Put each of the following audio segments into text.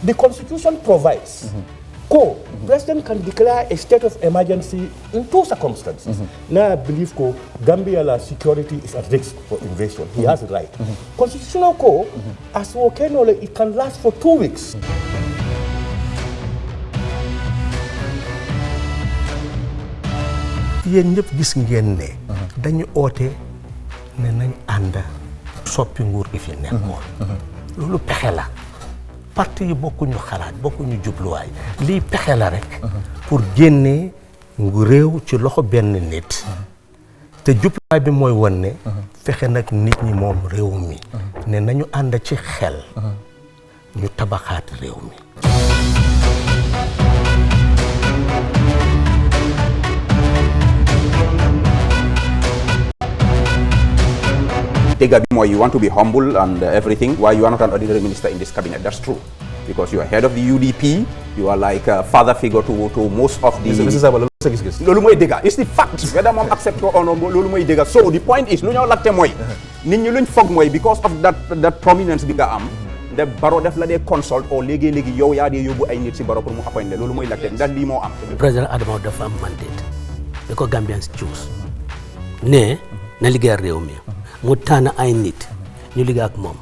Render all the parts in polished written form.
The Constitution provides President can declare a state of emergency in two circumstances. Now I believe Gambia security is at risk for invasion. He has it right. Constitutional as it can last for 2 weeks. Yéen ñëpp gis ngeen ne dañu oote ne nañ ànd soppi nguur gi fi nekkoon loolu pexe la parti yi bokkuñu xalaat bokkuñu jubluwaay lii pexe la rek pour génnee ngu réew ci loxo benn nit te jubluwaay bi mooy won ne fexe nag nit ñi moom réew mi ne nañu ànd ci xel ñu tabaxaat réew mi. You want to be humble and everything. Why you are not an ordinary minister in this cabinet? That's true, because you are head of the UDP. You are like a father figure to most of the. It's the fact. Whether mom accept or not, so the point is, because of that prominence bigga am. The Barrow def la de consult or legi yow ya de yobu ay nit ci Barrow pour mu appoint lolu moy lacté dal li mo am. President Adama dafa am mandate. Because Gambians choose. Ne na liggéey réew mi. mu tànn ay nit ñu liggéey ak moom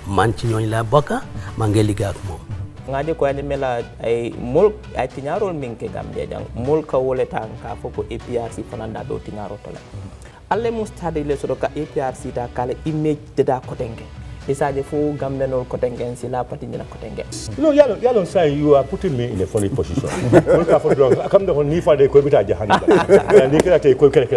man ci ñooñ la bokka ma ngi liggéey ak moom ngaje ko ande mela ay mul ay tiñarol minke Gambia jang mul ka wole tan ka foko APRC fananda do tiñaro tola alle mustade le so ka APRC ta kala image de da kotenge isaje fo Gambia no kotenge si la parti ni na kotenge no yalo say you are putting me in a funny position mul ka fo do kam do ni fa de ko bita jahanda ni kala tay ko kala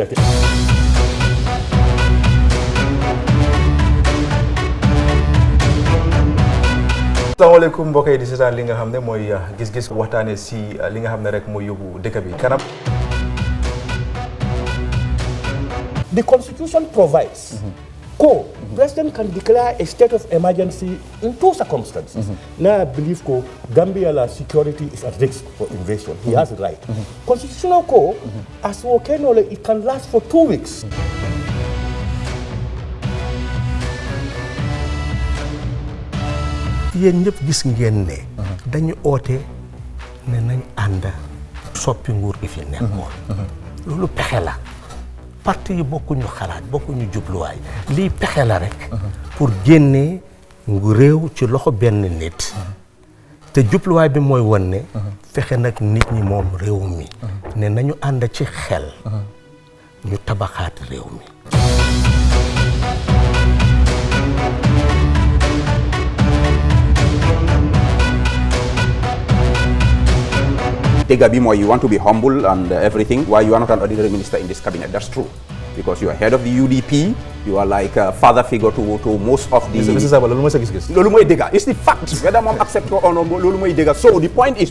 Assalamualaikum mbokk yi di seetaan li nga xam ne mooy gis-gis waxtaane si li nga xam ne rek mooy yóbbu dëkk bi kanam. The Constitution provides President can declare a state of emergency in two circumstances. Now I believe Gambia security is at risk for invasion. He has it right. Constitutional as it can last for 2 weeks. Yéen ñëpp gis ngeen ne dañu oote ne nañ ànd soppi nguur gi fi nekkoon loolu pexe la parti yi bokkuñu xalaat bokkuñu jubluwaay lii pexe la rek pour génnee ngu réew ci loxo benn nit te jubluwaay bi mooy won ne fexe nag nit ñi moom réew mi ne nañu ànd ci xel ñu tabaxaat réew mi. You want to be humble and everything. Why you are not an ordinary minister in this cabinet? That's true, because you are head of the UDP. You are like a father figure to most of the. It's the fact. Whether mom accept or not, so the point is,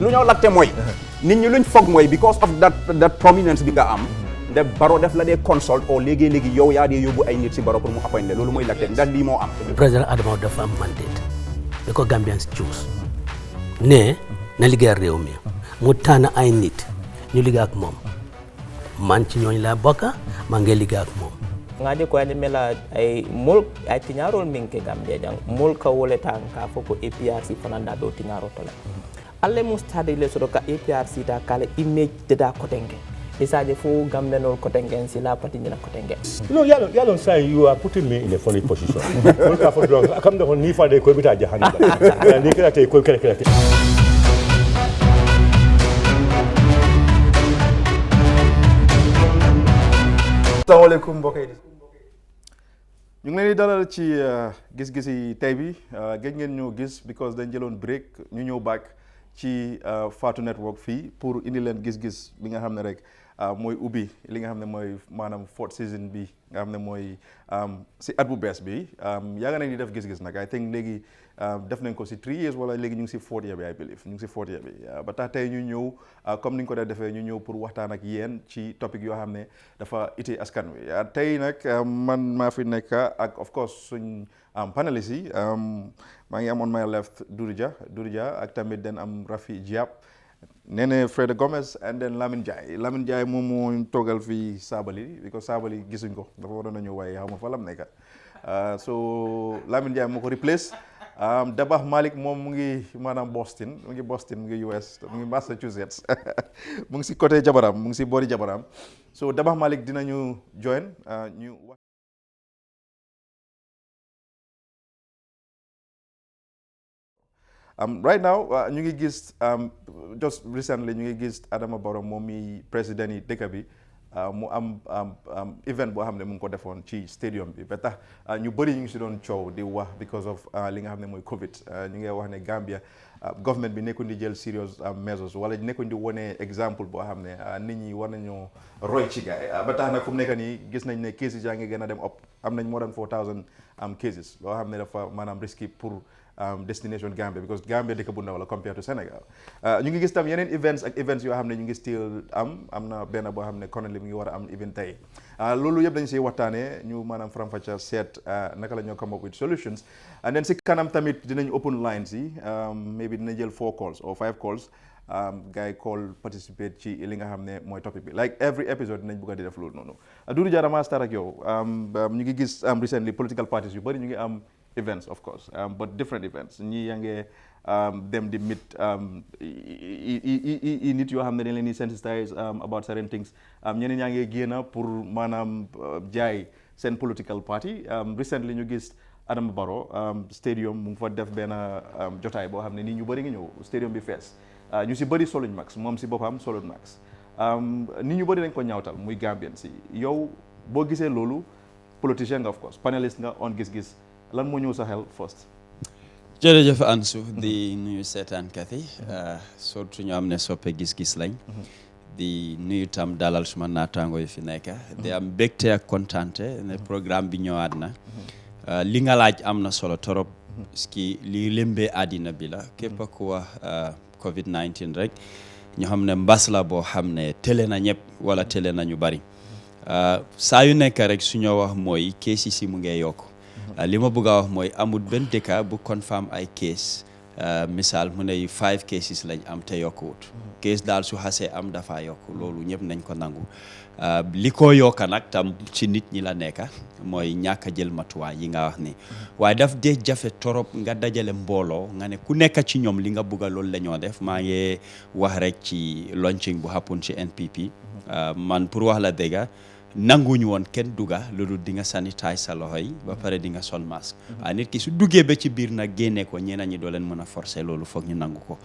because of that prominence bigga am. The Barrow def la de consult or legi yow ya de yobu ay nit ci Barrow pour mu appoint lolu moy lacté dal li mo am. President Adama dafa am mandate. Because Gambians choose. Ne na liggéey réew mi. mu tànn ay nit ñu liggéey ak moom man ci ñooñ la bokka ma ngi liggéey ak moom ngaje ko ande mela ay mul ay tiñarol minke Gambia jang mul ka wole tan ka foko APRC fananda do tiñaro tola alle mustade le so ka APRC ta kala image de da kotenge isaje fo Gambia no kotenge si la parti ni na kotenge no yalo say you are putting me in a funny position mul ka fo do kam do ni fa de ko bita jahanda ni kala tay ko kala Assalamualaikum mbokk yi ñu ngi leen di dalal ci gis-gis yi tey bi gëj ngeen ñoo gis because dañ jëloon break ñu ñëw back ci Fatou Network fii pour indi leen gis-gis bi nga xam ne rek mooy ubbi li nga xam ne mooy maanaam fourth season bi nga xam ne mooy si at bu bees bi yàgg nañ di def gis-gis nag I think léegi def nañ ko si 3 years wala léegi ñu ngi si 4th year bi I believe ñu ngi si 4th year bi ba tax tey ñu ñëw comme ni ñu ko def defee ñu ñëw pour waxtaan ak yéen ci topic yoo xam ne dafa ite askan wi tey nag man maa fi nekk ak of course suñ panélistes yi maa ngi am on my left Doudou Dia ak tamit den am Rafi Diab Nene Freda Gomez and then Lamine Ndiaye moom moo toogal fii Sabally because Sabally gisuñ ko dafa waroon a ñëw waaye xaw ma fa lam nekk so Lamine Ndiaye moo ko replace Dabakh Malik moom mu ngi maanaam Boston mu ngi US mu ngi Massachusetts mu ngi si côté jabaram mu ngi si boori jabaram so Dabakh Malik dinañu join ñu right now ñu ngi gis just recently ñu ngi gis Adama Barrow moom mi président yi dëkk bi mu am event boo xam ne mu ngi ko defoon ci stadium bi ba tax ñu bëri ñu ngi si doon coow di wax because of li nga xam ne mooy Covid ñu ngi wax ne Gambia government bi nekkuñ di jël serious measures wala nekkuñ di wone exemple boo xam ne nit ñi war nañoo roy ci gaay ba tax nag fu mu nekk nii gis nañ ne cases yaa ngi gën a dem up am nañ more than 4,000 cases loo xam ne dafa maanaam risky pour destination Gambia because Gambia dëkk bu ndaw la compared to Sénégal ñu ngi gis tam yeneen events yoo xam ne ñu ngi still am na benn boo xam ne currently mu ngi war a am event tey loolu yëpp dañ siy waxtaanee ñu maanaam faram-fàcce seet naka la ñoo come up with solutions and then si kanam tamit dinañ open lines yi maybe dina jël 4 calls or 5 calls gars yi call participate ci li nga xam ne mooy topic bi like every episode dinañ bëgg a di def loolu noonu Doudou Dia dama start ak yow ñu ngi gis recently political parties yu bëri ñu ngi am events of course but different events ñii yaa ngi dem di meet nit yoo xam ne dañ leen di sensitize about certain things ñeneen yaa ngi génn pour maanaam jaay seen political party recently ñu gis Adama Barrow stadium mu ngi fa def benn jotaay boo xam ne nii ñu bëri ngi ñëw stadium bi fees ñu si bëri soluñ max moom si boppam soluñ max nit ñu bëri dañ ko ñaawtal muy Gambien si yow boo gisee loolu politicien nga of course panelist nga on gis-gis lan moo ñëw sa xel first jërëjëf Ansu di nuyu seetaankat yi surtout ñu am ne soppe gis-gis lañ di nuyu tam dalal suma naataango yi fi nekk di am mbégte ak kontaante ne programme bi ñëwaat na li nga laaj am na solo torop parce que li lembee àddina bi la képp ku wax Covid-19 rek ñu xam ne mbas la boo xam ne tële na ñëpp wala tële na ñu bari saa yu nekk rek suñoo wax mooy kees yi mu ngee yokk li ma bëgg a wax mooy amul benn dëkk bu confirm ay case misaal mu ne 5 cases lañ am te yokkuwut case daal su xasee am dafa yokk loolu ñëpp nañ ko nangu li ko yokka nag tam ci nit ñi la nekka mooy ñàkk a jël matuwaay yi nga wax ni waaye daf dee jafe torop nga dajale mbooloo nga ne ku nekk ci ñoom li nga bëgg a loolu la ñoo def maa ngi wax rek ci launching bu happen ci NPP man pour wax la dëgga nanguñu woon kenn duga loolu di nga sanitize sa loxo yi ba pare di nga sol masque waaye nit ki su duggee ba ci biir nag génnee ko ñeneen ñi doo leen mën a forcer loolu foog ñu nangu ko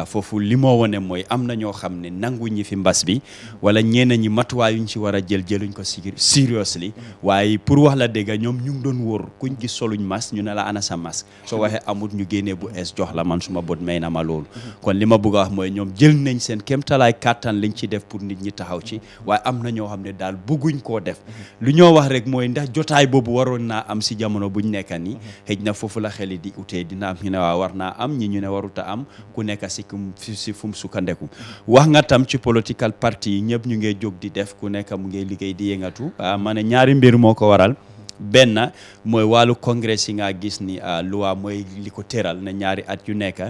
foofu li moo wone mooy am na ñoo xam ne nanguñu fi mbas bi wala ñeneen ñi matuwaay yuñ ci war a jëluñ ko seriously waaye pour wax la dëgg ñoom ñu ngi doon wóor kuñ gis soluñ masque ñu ne la ana sa masque soo waxee amut ñu génnee bu es jox la man suma bot may na ma loolu kon li ma bëgg a wax mooy ñoom jël nañ seen kéemtalaay kàttan liñ ci def pour nit ñi taxaw ci waaye am na ñoo xam ne daal bëgguñ koo def lu ñoo wax rek mooy ndax jotaay boobu waroon naa am si jamono buñ nekk nii xëj na foofu la xel di utee dina am ñu ne waa war naa am ñi ñu ne waruta am ku nekk si fu mu sukkandeku wax nga tam ci political party yi ñëpp ñu ngey jóg di def ku nekk mu ngey liggéey di yëngatu ma ne ñaari mbir moo ko waral benn mooy wàllu congrès yi nga gis ni loi mooy li ko tëral na ñaari at yu nekk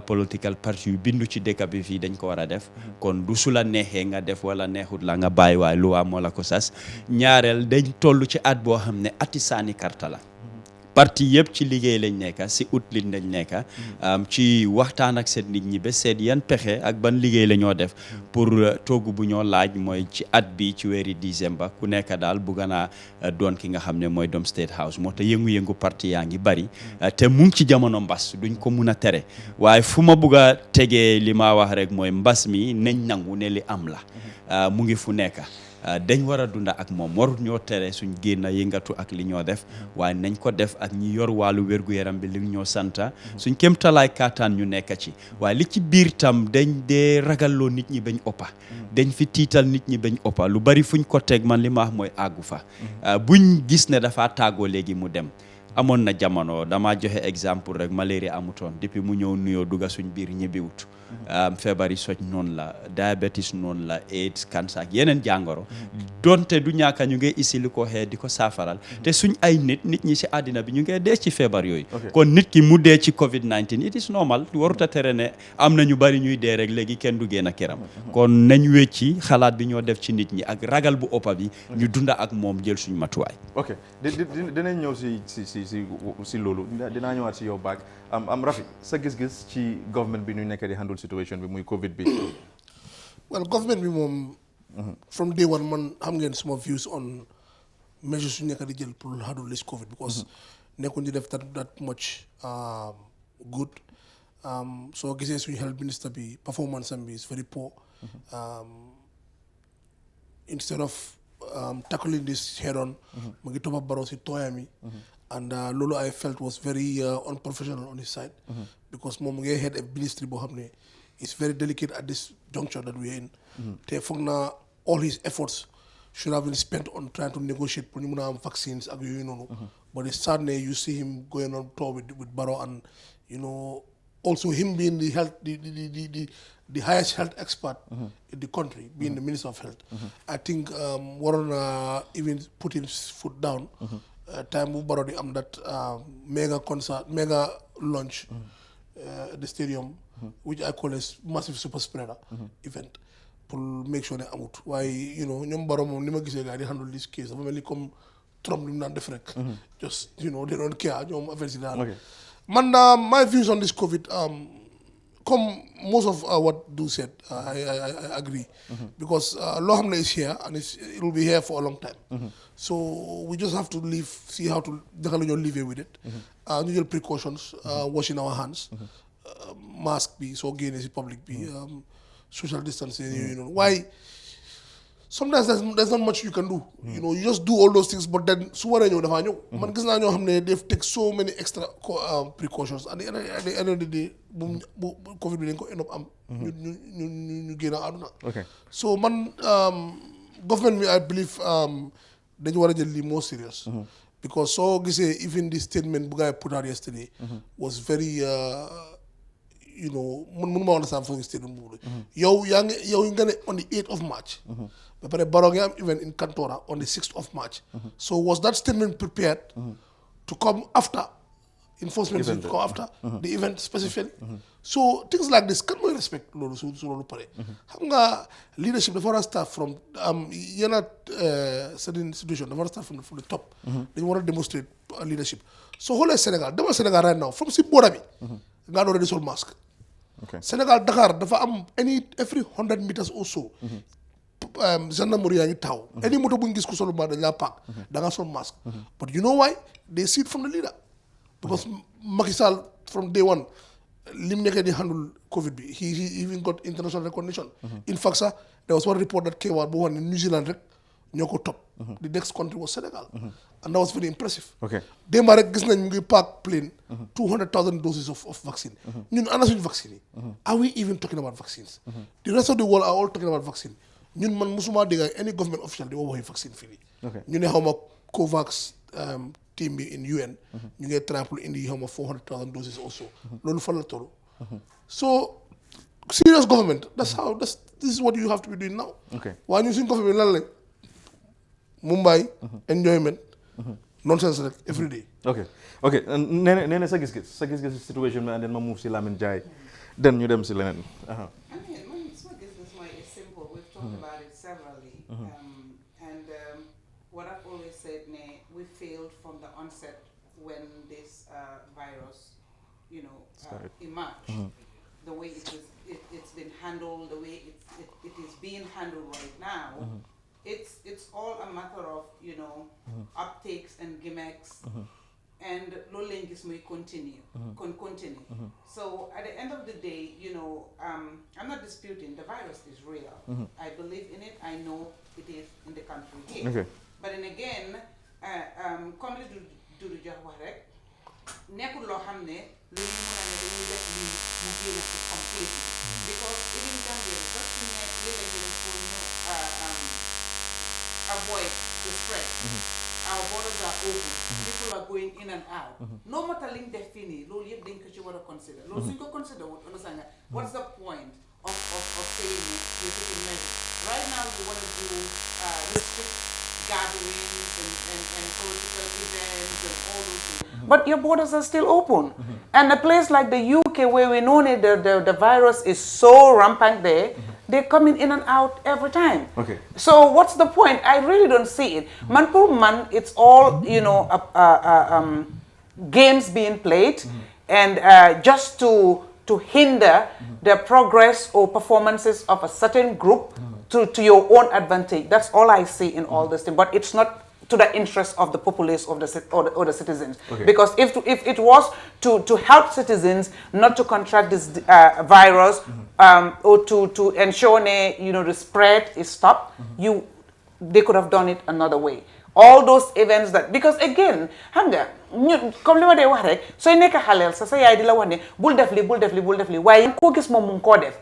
political party yu bindu ci dëkk bi fii dañ ko war a def kon du su la neexee nga def wala neexut la nga bàyyi waaye loi moo la ko sas ñaareel dañ toll ci at boo xam ne ati saani karta la parti yëpp ci liggéey lañ nekk si ut liñ lañ nekk ci waxtaan ak seen nit ñi ba seet yan pexe ak ban liggéey la ñoo def pour toogu bu ñoo laaj mooy ci at bi ci weeri décembre ku nekk daal bugg naa doon ki nga xam ne mooy doom State House moo tax yëngu-yëngu parti yaa ngi bari te mu ngi ci jamono mbas duñ ko mun a tere waaye fu ma bugg a tegee li ma wax rek mooy mbas mi nañ nangu ne li am la mu ngi fu nekk dañ war a dunda ak moom warut ñoo tere suñ génn yëngatu ak li ñoo def waaye nañ ko def ak ñi yor wàllu wér-gu-yaram bi li ñoo santa suñ kéemtalaay kaataan ñu nekk ci waaye li ci biir tam dañ dee ragalloo nit ñi bañ oppa dañ fi tiital nit ñi bañ oppa lu bari fuñ ko teg man li ma wax mooy àggu fa buñ gis ne dafa tàggoo léegi mu dem amoon na jamono dama joxe exemple rek malaria amutoon depuis mu ñëw nuyoo dugga suñ biir ñibbiwut feebar yi soj noonu la diabetes noonu la AIDS cancer ak yeneen jàngoro donte du ñàkk ñu ngi isi li ko xee di ko saafaral te suñ ay nit ñi si àddina bi ñu ngi dee ci feebar yooyu kon nit ki mu dee ci Covid-19 it is normal warut a tere ne am na ñu bari ñuy dee rek léegi kenn du génn a këram kon nañ wecci xalaat bi ñoo def ci nit ñi ak ragal bu ëppa bi ñu dunda ak moom jël suñ matuwaay ok dinañ ñëw si si loolu dinaa ñëwaat si yow back am Rafi sa gis-gis ci government bi ñu nekk di handle situation bi muy Covid bi. Well, government bi moom. From day one man xam ngeen sama views on measures yu nekk di jël pour handle this Covid because nekkuñ di def that much good. Soo gisee suñu health minister bi performance am bi is very poor. Instead of tackling this head on mu ngi toppa Barrow si tooyam yi and loolu I felt was very unprofessional on his side because moom mu ngi head a ministry boo xam ne it's very delicate at this juncture that we are in te foog naa all his efforts should have been spent on trying to negotiate pour ñu mun a am vaccines ak yooyu noonu but it's sad ne you see him going on tour with Barrow and also him being the health the highest health expert in the country, being the Minister of Health. I think waroon even put his foot down. Time bu Barrow di am that mega concert, mega launch at the stadium, which I call a massive super spreader event, pour make sure ne amut. Waaye ñoom Barrow moom ni ma gisee gars yi di handle this case dafa mel ni comme Trump li mu daan def rek. Just they don't care ñoom affaire si daal. Man, my views on this COVID, come most of what Du said, I agree. Because loo xam ne is here and it will be here for a long time. So we just have to see how to live with it. Ñu jël precautions, washing our hands, mask bi soo génnee si public bi, social distancing. Why? Sometimes there's not much you can do. You just do all those things, but then su waree ñëw dafaa ñëw. Man gis naa ñoo xam ne they've take so many extra precautions at the end of the day bu Covid bi dañ ko end up am. ñu génn àdduna. Okay. So man government bi I believe dañu war a jël lii more serious. Because soo gisee even the statement bu guy put out yesterday was very mënuma understand for statement boobu yow nga ne on the 8th of March. ba pare Barrow nga am event in Kantora on the 6th of March. So was that statement prepared to come after enforcement to come after the event specifically? So things like this kan mooy respect loolu su loolu pare. Xam nga leadership dafa war a start from yenn certain institution dafa war a start from the top. dañu war a demonstrate leadership. So xoolee Sénégal demal Sénégal right now from si border bi nga doon di sol masque. Sénégal Dakar dafa am every 100 meters or so. Gendarmerie yaa ngi taw. Any moto bu ñu gis ku solu ma dañ laa paak. da nga sol masque. But you know why? They see it from the leader. Because Macky Sall from day one lim nekkee di handle Covid bi he even got international recognition. In fact sax there was one report that came out bu wax ne New Zealand rek ñoo ko top. The next country was Senegal. And that was very impressive. Démba rek gis nañ mu ngi paak plane 200,000 doses of vaccine. Ñun ana suñu vaccine yi. Are we even talking about vaccines? The rest of the world are all talking about vaccine. ñun man musuma dégg any government official di waxi vaccine fii nii. ñu ne xaw ma COVAX team bi in UN. ñu ngi try pour indi xaw ma 400,000 doses also. loolu fan la toll. So serious government this is what you have to be doing now. waaye ñun suñu government lan lañ. Mumbai enjoyment nonsense rek every day. Okay nee na sa gis-gis situation bi and then ma move si Lamine Jaay den ñu dem si leneen. Talked about it severally, and what I've always said, we failed from the onset when this virus, emerged. The way it's been handled, the way it is being handled right now, it's all a matter of uptakes and gimmicks. And loneliness may continue. So at the end of the day, I'm not disputing the virus is real. I believe in it. I know it is in the country here. But then again, comme li du jox wax rek nekkul loo xam ne lu ñu mën a ne dañuy def lii mu génn ci completely. Because even Gambia just to nekk li la ñu def pour ñu avoid the spread. Our borders are open. People are going in and out. No matter link defini, loolu yëpp dañ ko ci war a consider. Loolu suñ ko consider would understand nga what's the point of saying you're taking measures. Right now you want to do restrict gatherings and political events and all those things. But your borders are still open. And a place like the UK where we know the virus is so rampant there, they're coming in and out every time. So what's the point? I really don't see it. Man, it's all, games being played and just to hinder the progress or performances of a certain group to your own advantage. That's all I see in all this thing. But it's not to the interest of the populace or the citizens. Okay. Because if it was to help citizens not to contract this virus or to ensure the spread is stopped, they could have done it another way. All those events that, because again, xam nga ñun comme li ma dee wax rek sooy nekk xaleel sa yaay di la wax ne bul def li waaye koo gis moom mu ngi koo def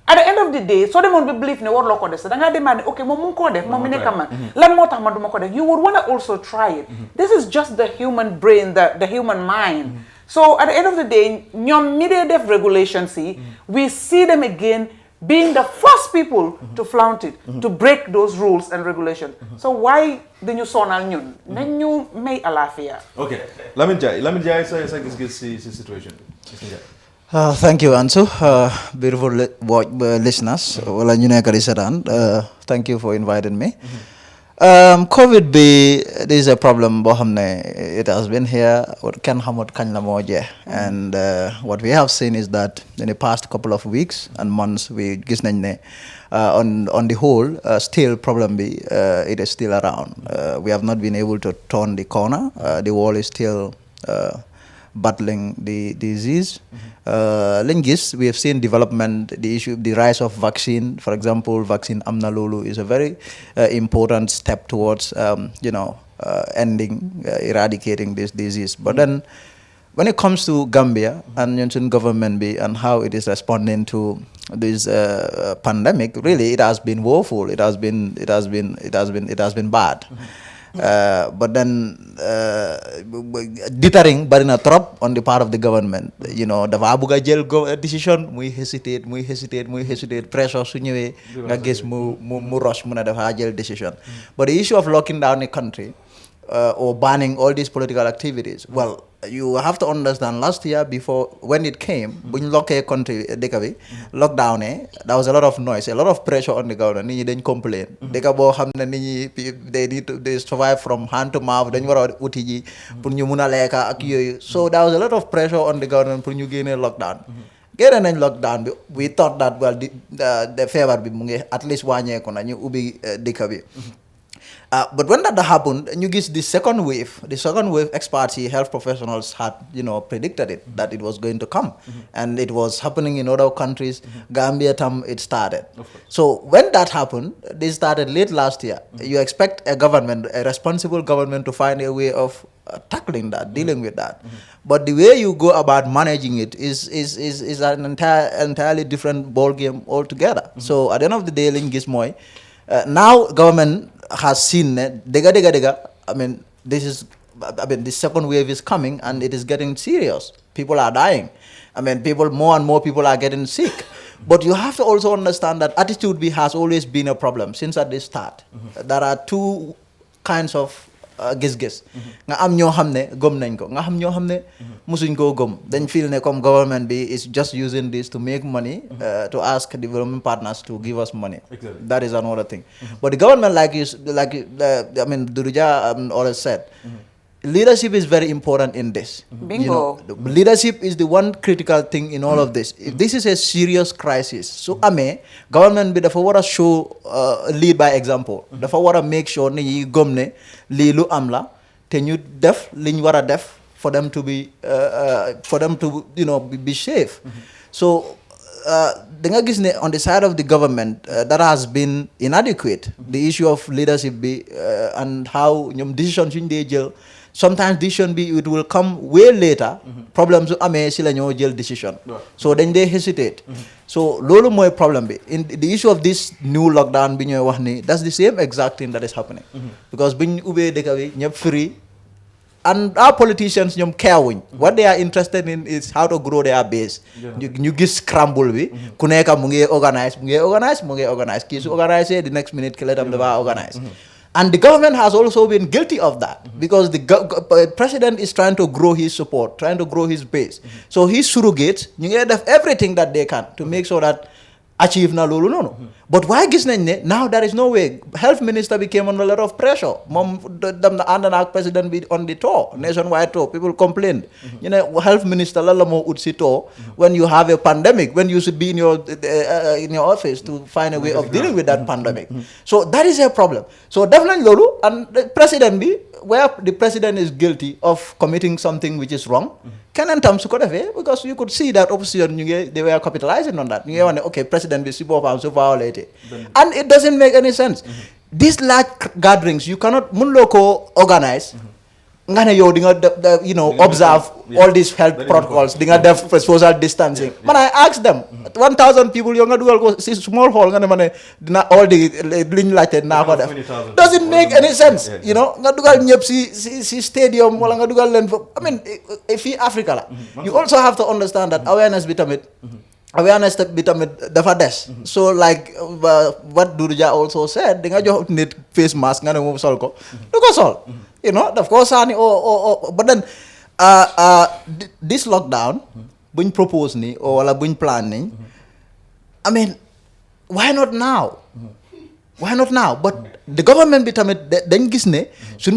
at the end of the day soo demoon ba believe ne warloo ko def sa da ngaa demandé ok moom mu ngi koo def moom mi nekk man lan moo tax man du ma ko def you would want to also try it. This is just the human brain, the human mind. So at the end of the day ñoom ñi dee def regulations yi we see them again being the first people to flaunt it, to break those rules and regulations. So why do you sonal ñun? Nañ ñu may alafia. Okay. Lamin Jai sa gis-gis si situation. Thank you, Ansu. Beautiful listeners. Wala ñu nekk di seetaan. Thank you for inviting me. COVID this is a problem boo xam ne it has been here kenn xamut kañ la moo jeex and what we have seen is that in the past couple of weeks and months we gis nañ ne on the whole still problem bi it is still around. We have not been able to turn the corner. The world is still battling the disease. Lingis, we have seen development, the rise of vaccine. For example, vaccine Amna Lulu is a very important step towards, ending, eradicating this disease. But then, when it comes to Gambia and Yunsun government and how it is responding to this pandemic, really, it has been woeful. It has been bad. But then deterring bari na trop on the part of the government. Dafa bëgg a jël decision muy hesitate pressure su ñëwee nga gis mu rush mu ne dafa jël decision. But the issue of locking down the country or banning all these political activities, well, you have to understand last year before when it came buñ lockee country dëkk bi lockdown there was a lot of noise, a lot of pressure on the government. Nit ñi dañ complain dëkk boo xam ne nit ñi they survive from hand to mouth dañ war a uti ji pour ñu mun a lekka ak yooyu. So there was a lot of pressure on the government pour ñu génnee lockdown. Génne nañ lockdown bi we thought that well the feebar bi mu ngi at least wàññeeku na ñu ubbi dëkk bi. But when that happened, you get the second wave experts, health professionals had, predicted it, that it was going to come. And it was happening in other countries. Gambia, it started. So when that happened, this started late last year. You expect a responsible government to find a way of tackling that, dealing with that. But the way you go about managing it is an entirely different ball game altogether. So at the end of the day, now government has seen dega. The second wave is coming and it is getting serious. People are dying. More and more people are getting sick. But you have to also understand that attitude has always been a problem since at the start. There are two kinds of Giss Giss. Nga am ñoo xam ne gëm nañ ko nga xam ñoo xam ne musuñ koo gëm dañ feel ne comme government bi is just using this to make money to ask development partners to give us money. Exactly. That is another thing. But the government Duruja always said leadership is very important in this. Bingo. Leadership is the one critical thing in all of this. If this is a serious crisis, so government bi dafa war a show lead by example. Dafa war a make sure ne yi gëm ne lii lu am la te ñu def liñ war a def for them to be be safe. So da nga gis ne on the side of the government that has been inadequate. The issue of leadership bi and how ñoom decision suñ dee jël. Sometimes decision it will come way later. Problems si la ñoo jël decision. So then they hesitate. So loolu mooy problem bi. In the issue of this new lockdown bi ñooy wax ni that's the same exact thing that is happening. Because biñ ubbee dëkk bi ñëpp free and our politicians ñoom care wuñ. What they are interested in is how to grow their base. ñu gis scramble bi ku nekk mu ngi organize kii su organize the next minute ki la tam dafa organize. And the government has also been guilty of that because the president is trying to grow his support, trying to grow his base. So his surrogates, you have everything that they can to make sure that achieve na loolu noonu. But why gis nañ ne now there is no way. Health minister became under a lot of pressure. Moom dem na ànd na ak président bi on the tour, nationwide tour. People complained. You know, health minister lan la moo ut si tour when you have a pandemic, when you should be in your office to find a way of dealing with that pandemic. So that is a problem. So def nañ loolu, and the president bi, where the president is guilty of committing something which is wrong, keneen tam su ko defee, because you could see that opposition they were capitalizing on that. ñu ngi wax ne okay, president bi si boppam su violated, and it doesn't make any sense. These large gatherings you cannot mënuloo ko organize nga ne yow di nga observe all these health protocols, di nga def social distancing. Man, I asked them 1,000 people yow nga dugal ko si small hall nga ne ma ne dina all the liñ laajte dinaa ko def. Doesn't make any sense. Nga dugal ñëpp si stadium wala nga dugal leen fa. I mean, fii Africa la. You also have to understand that awareness bi tamit dafa des. So like what Duruja also said, di nga jox nit face mask nga ne moom sol ko du ko sol. Of course, but then this lockdown, buñ propose ni or wala buñ plan ni, I mean, why not now? Why not now? But the government bi tamit dañ gis ne suñ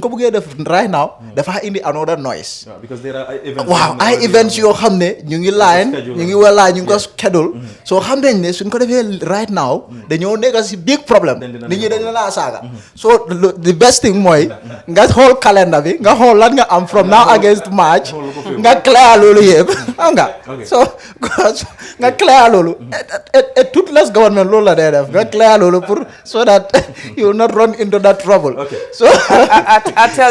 ko buggee def right now dafa indi another noise. Because there are events. Waaw, ay events yoo xam ne ñu ngi line ñu ngi wala ñu ngi ko schedule. So xam nañ ne suñ ko defee right now dañoo nekk si big problem. Nit ñi dañ la saaga. So the best thing mooy nga xool calendar bi nga xool lan nga am from now against March nga clear loolu yëpp xam nga. So nga clear loolu. Et toute les government loolu la day def nga clear loolu so that you will not run into that trouble. So I tell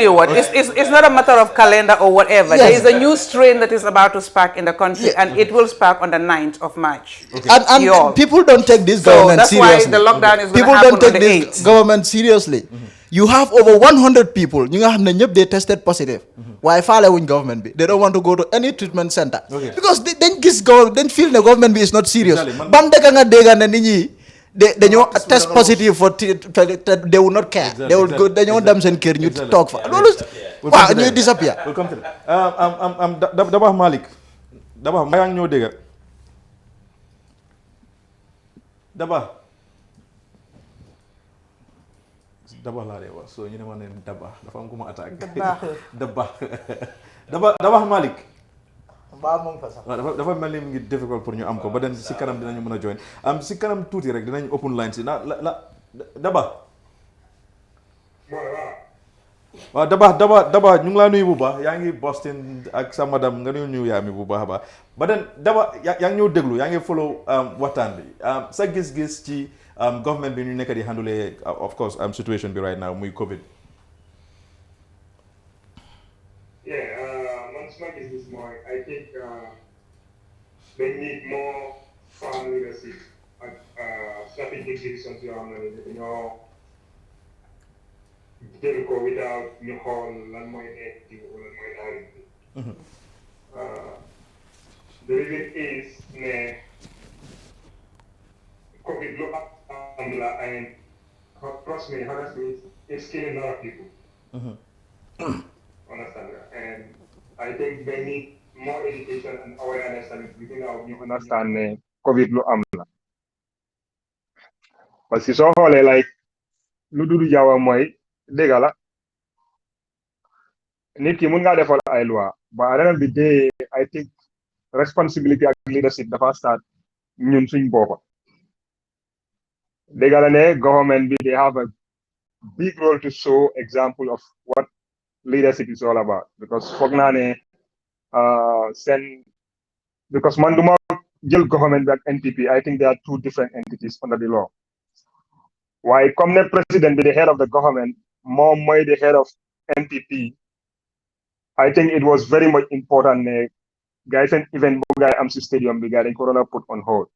you what. It's not a matter of calendar or whatever. There is a new strain that is about to spark in the country, and it will spark on the 9th of March. And people don't take this government seriously. That's why the lockdown is going to People happen don't take on the this 8th. government seriously. You have over 100 people. You have they tested positive. Why follow government? They don't want to go to any treatment center because they feel the government is not serious. They test positive for they will not care. They will go. They don't them send care. You talk for. Wow, you disappear. Welcome to Dabah Malik. Dabah, mayang ñoo dégg. Dabah laa dee wax so ñu ne ma ne Dabah dafa am ku ma attaque. Dabah Malik. dafa mel ni mu ngi difficult pour ñu am ko ba den si kanam dinañu mën a join si kanam tuuti rek dinañ open line si Daba waaw Daba ñu ngi laa nuyu bu baax yaa ngi Boston ak sa madame nga nuyu yaa mi bu baax a baax ba den Daba yaa ngi ñëw déglu yaa ngi follow waxtaan bi sa gis-gis ci government bi ñu nekk di handle of course situation bi right now muy COVID. I think they need more firm leadership and strategic decisions. Jël ko without ñu xool lan mooy nekk wala mooy arrêté. The reason is ne COVID lu am la and trust me, honestly, it's killing a lot of people. Understand that? And I think they need more education and awareness and within our you understand COVID lu am la. Parce que soo xoolee like lu dudu jaawa mooy dégg la nit ki mun ngaa defal ay loi but at the end of the day I think responsibility ak leadership dafa start ñun suñ boppa dégg la ne government bi they have a big role to show example of what leadership is all about because foog naa ne because man duma jël government bi ak NPP I think there are two different entities under the law waaye comme ne president bi the head of the government moom mooy the head of NPP I think it was very much important ne guys seen event bu gaay am si stadium bi gaay dañ ko doon put on hold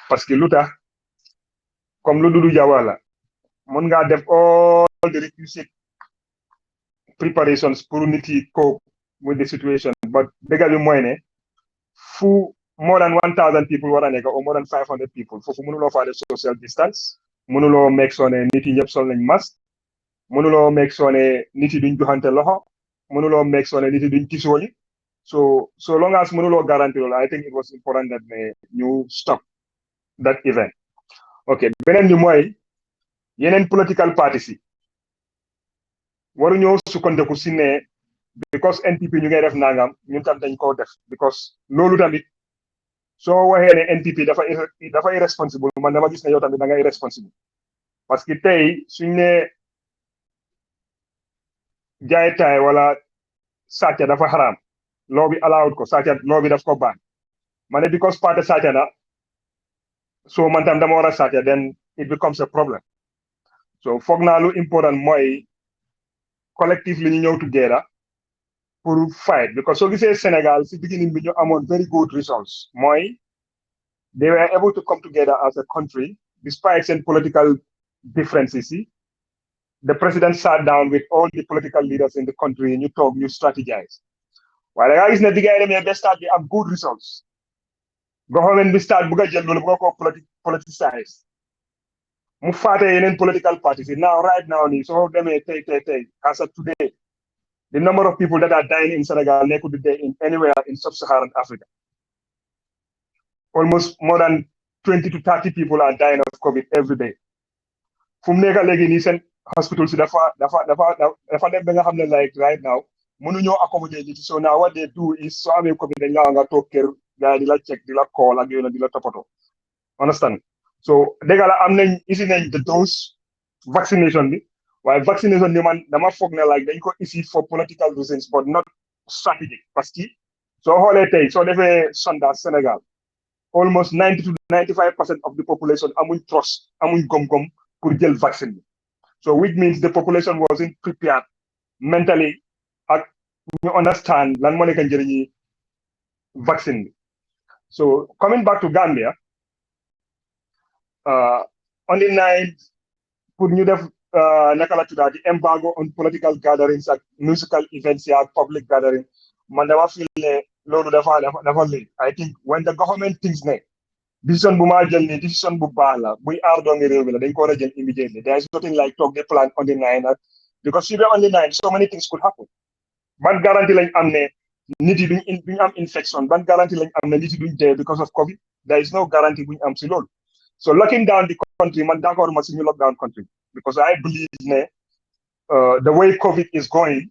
parce que lu tax comme lu Dudu Jawa la mun ngaa def all the requisite preparations pour nit yi cope with the situation but dëgg bi mooy ne fu more than 1,000 people war a nekk or more than 500 people foofu mënuloo faa def social distance mënuloo make sure ne nit yi ñëpp sol nañ masque mënuloo make sure ne nit yi duñ joxante loxo mënuloo make sure ne nit yi duñ tisooli So long as mënuloo guarantee loolu I think it was important that ñu stop that event. ok beneen bi mooy yeneen political parties yi waruñoo sukkandiku si ne because NPP ñu ngay def nangam ñun tam dañ koo def because loolu tamit soo waxee ne NPP dafa irresponsible man dama gis ne yow tamit da nga irresponsible parce que tey suñ ne jaaytaay wala sàcca dafa xaraam loo bi allowed ko sàcca loo bi daf ko baan ma ne because parti sàcca na so man tam dama war a sàcca then it becomes a problem so foog naa lu important mooy collectively ñu ñëw together pour fight because soo gisee Sénégal si beginning bi ñu amoon very good results mooy they were able to come together as a country despite seen political differences the president sat down with all the political leaders in the country ñu toog ñu strategize waaye da ngaa gis ne bi gars yi demee ba start bi am good results government bi start bugg a jël loolu bugg a ko politicize mu faate yeneen political parties now right now nii soo demee tey as of today the number of people that are dying in Senegal nekkul di dee in anywhere in sub-Saharan Africa almost more than 20 to 30 people are dying of COVID every day fu mu nekk léegi nii seen hospital si dafa dem ba nga xam ne like right now mënuñoo accommoder nit so now what they do is soo amee COVID dañ la nga toog kër gars yi di la check di la call ak yooyu di la toppatoo understand so dëgg la am nañ isi nañ the dose vaccination bi waaye vaccination bi man dama foog ne like dañ ko isi for political reasons but not strategic parce que soo xoolee tey soo defee sondage Sénégal almost 90 to 95% of the population amuñ trust amuñ gom-gom pour jël vaccine bi so which means the population wasn't prepared mentally ak ñu understand lan moo nekk njëriñi vaccine bi so coming back to Gambia on the 9th pour ñu def naka la tuddaa di embargo on political gatherings ak musical events ak public gathering man dama feel ne loolu dafa late I think when the government thinks ne décision bu maa jël ni décision bu baax la buy aar doomi réew mi la dañ ko war a jël immediately there is nothing like talk the plan on the 9th because si on the 9th so many things could happen ban garantie lañ am ne nit yi duñ am infection ban garantie lañ am ne nit yi duñ dee because of COVID there is no guarantee buñ am si loolu so locking down the country man d'accord ma si ñu lockdown country because I believe ne the way COVID is going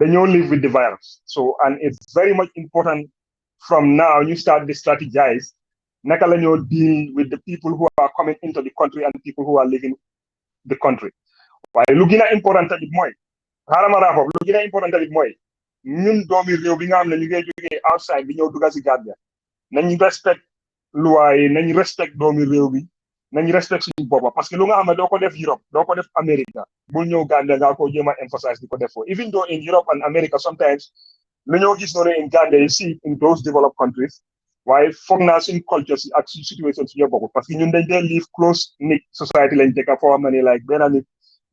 dañoo live with the virus so and it's very much important from now you start to strategize naka la ñoo deal with the people who are coming into the country and people who are leaving the country waaye lu gën a important tamit mooy xaaral ma lu gën a important tamit mooy ñun doomi réew bi nga xam ne ñu ngi jógee outside bi ñëw dugga si Gambia nañ respect loi yi nañ respect doomi réew bi nañ respect suñu boppa parce que lu nga xam ne doo ko def Europe doo ko def America bul ñëw Gambia nga ko jéem a emphasize di ko def foofu even though in Europe and America sometimes lu ñoo gis noonu in Gambia you see in those developed countries waaye foog naa suñ culture si ak suñ situation si ñoo bokk parce que ñun dañ dee live close knit society lañ dëkka foo xam ne like benn nit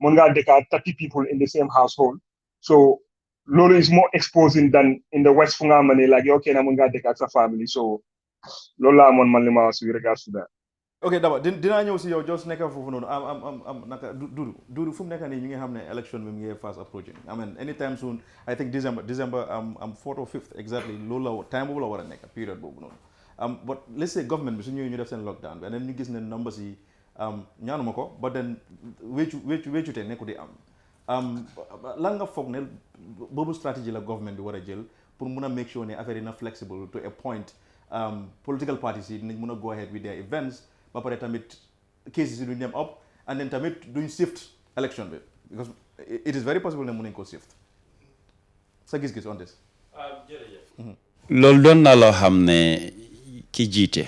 mën ngaa dëkka 30 people in the same household so loolu is more exposing than in the west fu nga xam ne like yow kenn mën ngaa dëkka ak sa family so loolu laa amoon man li ma su regards to that ok d'abord dinaa ñëw si yow jos nekka foofu noonu am naka dudu fu mu nekk nii ñu ngi xam ne election bi mu ngi fast approaching I mean anytime soon I think December am 4th or 5th exactly loolu la time boobu la war a nekk period boobu noonu but let's say government bi su ñëwee ñu def seen lockdown bi and then ñu gis ne numbers yi ñaanuma ko but then wéccute nekku di am lan nga foog ne boobu stratégie la government bi war a jël pour mun a make sure ne affaire yi na flexible to a point political parties yi dinañ mun a go ahead with their events ba pare tamit cases yi duñ dem up and then tamit duñ shift election bi because it is very possible ne mun nañ ko shift sa gis-gis on this loolu doon na loo xam ne ki jiite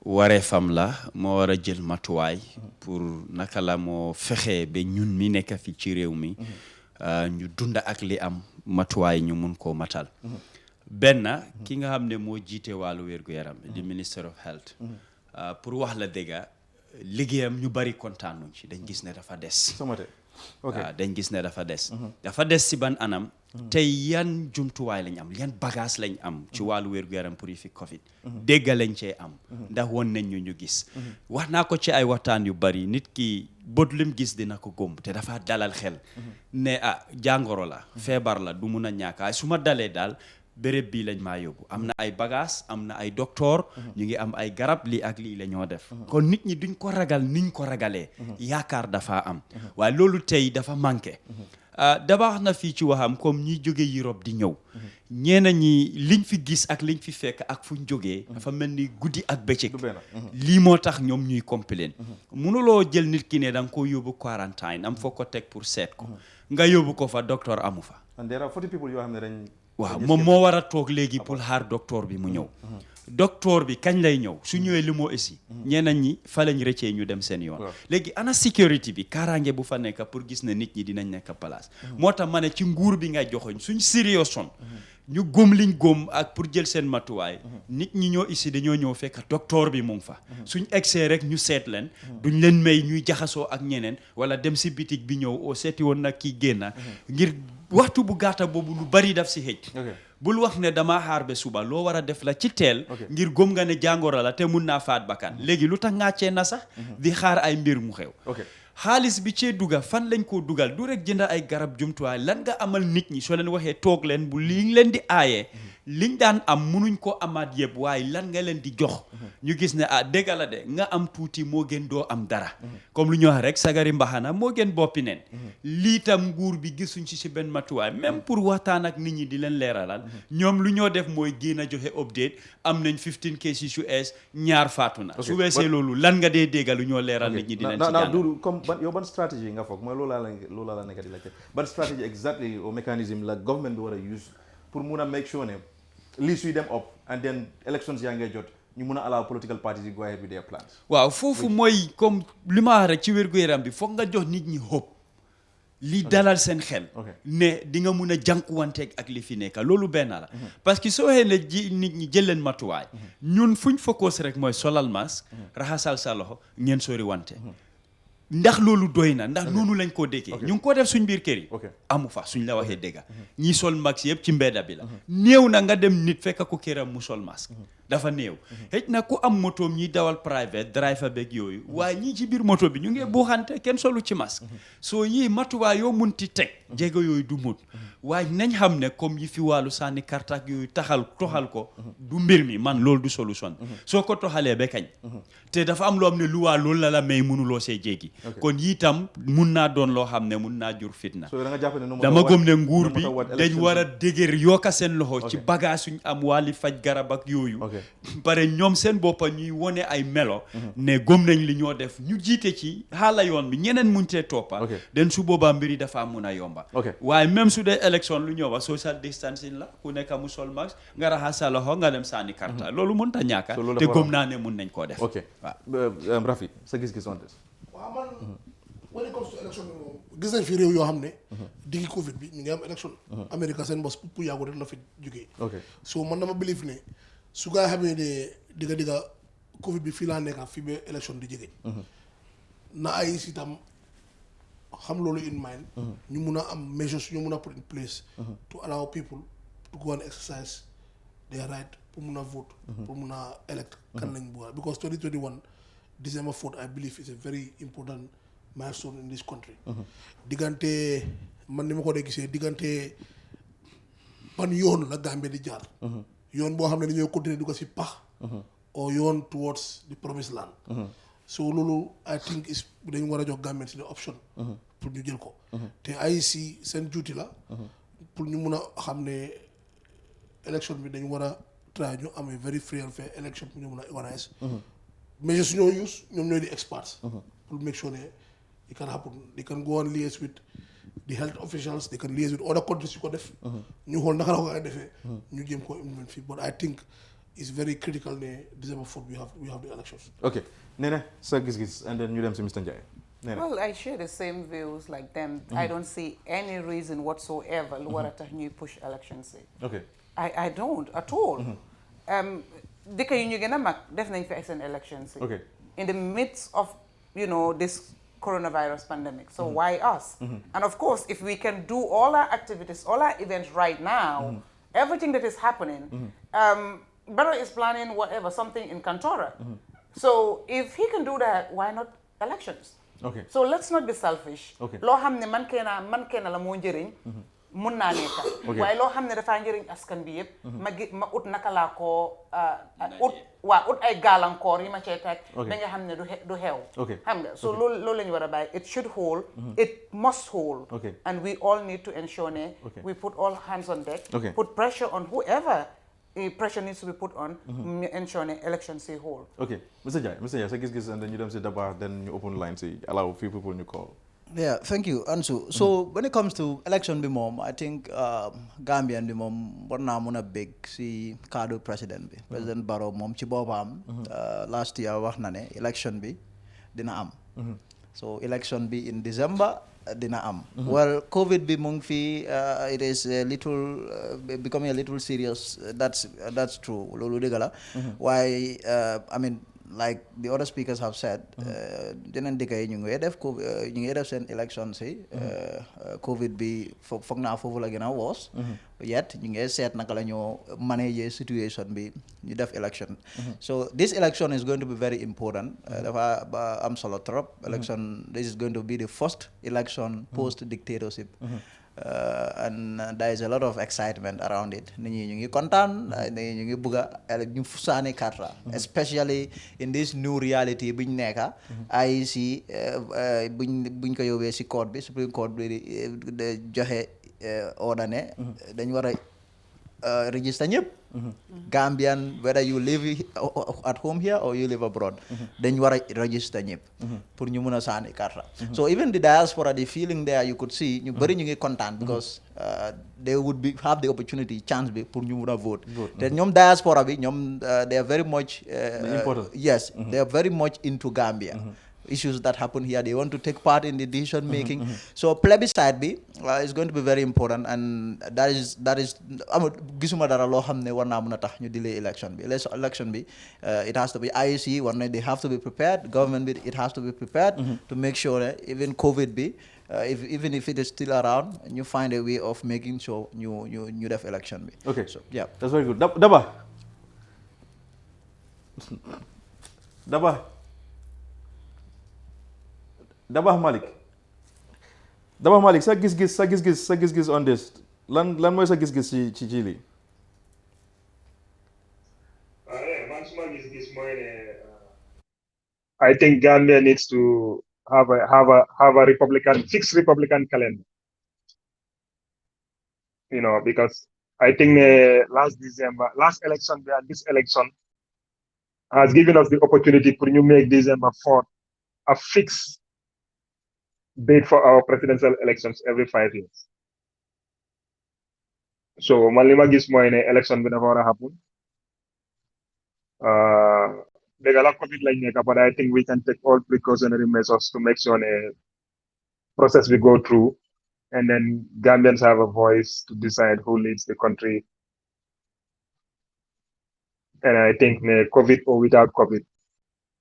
waree fam la moo war a jël matuwaay pour naka la moo fexe ba ñun mi nekk fi ci réew mi ñu dunda ak li am matuwaay ñu mun koo matal benn ki nga xam ne moo jiite wàllu wér-gu-yaram di Minister of Health pour wax la dëgga liggéeyam ñu bari kontaanuñ ci dañ gis ne dafa des dañ gis ne dafa des si ban anam tey yan jumtuwaay lañ am yan bagage lañ am ci wàllu wér-gu-yaram pour yi fi Covid dégga lañ cee am ndax woon nañ ñu gis wax naa ko ci ay waxtaan yu bari nit ki bët lim gis dina ko góom te dafa dalal xel ne jàngoro la feebar la du mun a ñàkk su ma dalee daal béréb bii lañ maa yóbbu am na ay bagage am na ay docteur ñu ngi am ay garab lii ak lii la ñoo def kon nit ñi duñ ko ragal niñ ko ragalee yaakaar dafa am waaye loolu tey dafa manqué dabax na fii ci waxam comme ñi jóge Europe di ñëw ñeena ñi liñ fi gis ak liñ fi fekk ak fuñ jógee dafa mel ni guddi ak bëccëg lii moo tax ñoom ñuy complain mënuloo jël nit ki ne da nga ko yóbbu quarantine am foo ko teg pour seet ko nga yóbbu ko fa docteur amu fa waaw moom moo war a toog léegi pour xaar docteur bi mu ñëw docteur bi kañ lay ñëw su ñëwee li moo aussi ñeneen ñi fa lañ rëccee ñu dem seen yoon léegi ana sécurité bi kaaraange bu fa nekk pour gis ne nit ñi dinañ nekk place moo tax ma ne ci nguur bi ngay joxoñ suñ sérieux son ñu góom liñ góom ak pour jël seen matuwaay nit ñi ñoo ici dañoo ñëw fekk docteur bi mu ngi fa suñ egsee rek ñu seet leen duñ leen may ñuy jaxasoo ak ñeneen wala dem si bitig bi ñëw oo seeti woon nag kii génna ngir waxtu bu gàtta boobu lu bari daf si xëj bul wax ne dama xaar ba suba loo war a def la ci teel ngir góom nga ne jàngoro la te mun naa faat bakkan léegi lu tax ngàccee na sax di xaar ay mbir mu xew xaalis bi cee duga fan lañ koo dugal du rek jënd ay garab jumtuwaay lan nga amal nit ñi soo leen waxee toog leen bu liñ leen di aayee liñ daan am munuñ ko amaat yëpp waaye lan nga leen di jox ñu gis ne dégg la de nga am tuuti moo gën doo am dara comme lu ñu wax rek sagari mbaxana moo gën boppi neen lii tam nguur bi gisuñ si benn matuwaay même pour waxtaan ak nit ñi di leen leeralal ñoom lu ñoo def mooy génn a joxe update am nañ 15 cases yu ees ñaar faatu na su weesee loolu lan nga dee dégga lu ñoo leeral nit ñi di leen ci jàngal comme yow ban stratégie nga foog mooy loolu la nekk di la ban stratégie exactly au mécanisme la government bi war a use pour mun a make sure ne lii suy dem up and then elections yaa ngay jot ñu mun a allow political parties go ahead with their plans waaw foofu mooy comme li ma wax rek ci wér-gu-yaram bi foog nga jox nit ñi hope li dalal seen xel ne di nga mun a jànkuwanteeg ak li fi nekk loolu benn la parce que soo xee ne nit ñi jël leen matuwaay ñun fuñ focus rek mooy solal masque raxasal sa loxo ngeen sori wante ndax loolu doy na ndax noonu lañ koo déggee ñu ngi ko def suñ biir kër yi amu fa suñ la waxee dégga ñi sol masque yëpp ci mbedda bi la néew na nga dem nit fekk ko këram mu sol masque dafa néew xëj na ku am moto ñi dawal private driver beeg yooyu waaye ñii ci biir moto bi ñu ngi buuxante kenn solu ci masque soo yii matuwaay yoo munti teg jéego yooyu du mut waaye nañ xam ne comme yi fi wàllu sànni kartak yooyu toxal ko du mbir mi man loolu du solution soo ko toxalee ba kañ te dafa am loo xam ne lu waa loolu la may mënuloo see jéggi kon yii tam mun naa doon loo xam ne mun naa jur fitna dama gëm ne nguur bi dañ war a dëgër yokka seen loxo ci bagage suñ am wàlli faj garab ak yooyu bare ñoom seen boppa ñuy wone ay melo ne gëm nañ li ñoo def ñu jiite ci xaala yoon bi ñeneen muñ cee toppa den su boobaa mbiri dafa mun a yomba waaye même su dee élection lu ñëw wax social distancing la ku nekk mu sol mask nga raxas sa loxo nga dem sànni karta loolu mënut a ñàkka te gëm naa ne mun nañ koo def waaw Rafi sa gis-gis on this waaw man when it comes to election bi moom gis nañ fi réew yoo xam ne diggi Covid bi ñu ngi am election Amérique seen bos pour yàggu rek la fi jógee so man dama believe ne su gaa xamee ne digga Covid bi fii laa nekka fii ba election di jege na ay si tam xam loolu in mind ñu mun a am measures ñu mun a put in place to allow people to go and exercise their right pour mun a vote pour mun a elect kan lañ bëgg because 2021 December 4th I believe is a very important milestone in this country diggante man ni ma ko dee gisee diggante ban yoon la Gambie di jaar yoon boo xam ne dañoo continuer du ko si pax or yoon towards the promised land so loolu I think is dañu war a jox Gambien si the option pour ñu jël ko te IEC seen duty la pour ñu mun a xam ne election bi dañu war a try ñu am a very free and fair election pour ñu mun a organise mais su ñoo use ñoom ñooy di experts pour make sure ne it can happen they can go and liaise with the health officials they can liaise with other countries yu ko def ñu xool naka la ko defee ñu jéem koo implement fii but I think it's very critical ne December 4th we have the elections. Okay Nene sa gis-gis and then ñu dem si Mr. Njie. Well, I share the same views like them. I don't see any reason whatsoever lu war a tax ñuy push elections yi. Okay. I don't at all. Dëkk yu ñu gën a mag def nañ fi seen elections yi. Okay. In the midst of this coronavirus pandemic. So why us? And of course, if we can do all our activities, all our events right now, everything that is happening, Barrow is planning whatever, something in Kantora. So if he can do that, why not elections? Okay. So let's not be selfish. Okay. Loo xam ne man keena la moo njëriñ mun naa nekka waaye loo xam ne dafaa njëriñ askan bi yëpp ma ut naka laa ko ut ay gàllankoor yi ma cee teg ba nga xam ne du xew xam nga so loolu la ñu war a bàyyi it should hold it must hold and we all need to ensure ne we put all hands on deck put pressure on whoever pressure needs to be put on ensure ne election say hold. Okay, Mr. Jai, sa gis-gis and then you don't say Daba, then you open line, say allow a few people you call. Yeah, thank you, Ansu. So when it comes to election bi moom, I think Gambian bi moom war naa mun a big si kaddu président bi. Président Barrow moom ci boppam last year wax na ne election bi dina am. So election bi in December dina am. Well, COVID bi mu ngi fi it is a little becoming a little serious. That's true. Loolu dëgg la. Waaye I mean, like the other speakers have said, dinañ dëkk yi ñu ngi def seen election si COVID bi foog naa foofu la gën a woos yet ñu ngi seet naka la ñoo manage situation bi ñu def election. So this election is going to be very important. Dafa am solo trop. Election, this is going to be the first election post dictatorship. And there is a lot of excitement around it. Nit ñi ñu ngi kontaan, nit ñi ñu ngi bëgg a ñu saani karta, especially in this new reality biñ nekka IEC buñ ko yóbbee si court bi Supreme Court bi de joxe order ne dañ war a register ñëpp Gambian, whether you live at home here or you live abroad, dañ war a register ñëpp pour ñu mun a saani karta. So even the diaspora, the feeling there, you could see ñu bëri ñu ngi kontaan because they would have the opportunity, chance bi pour ñu mun a vote. Te ñoom diaspora bi ñoom they are very much yes, they are very much into Gambia. Issues that happen here, they want to take part in the decision making. So plebiscite bi is going to be very important, and that is gisuma dara loo xam ne war naa mun a tax ñu delay election bi. Election bi it has to be IEC war na they have to be prepared, government bi it has to be prepared to make sure that even COVID bi even if it is still around, you find a way of making sure ñu def election bi. Okay, so yeah, that's very good. Dabah Malik, sa gis-gis on this. Lan mooy sa gis-gis ci lii. Man suma gis-gis mooy ne I think Gambia needs to have a fixed Republican calendar. You know, because I think last election and this election has given us the opportunity for you make December 4th a fixed date for our presidential elections every 5 years. So Malima gis mooy ne election bi dafa war a happen. Dëgg la COVID lañ nekk, but I think we can take all precautionary measures to make sure the process we go through, and then Gambians have a voice to decide who leads the country. And I think COVID or without COVID,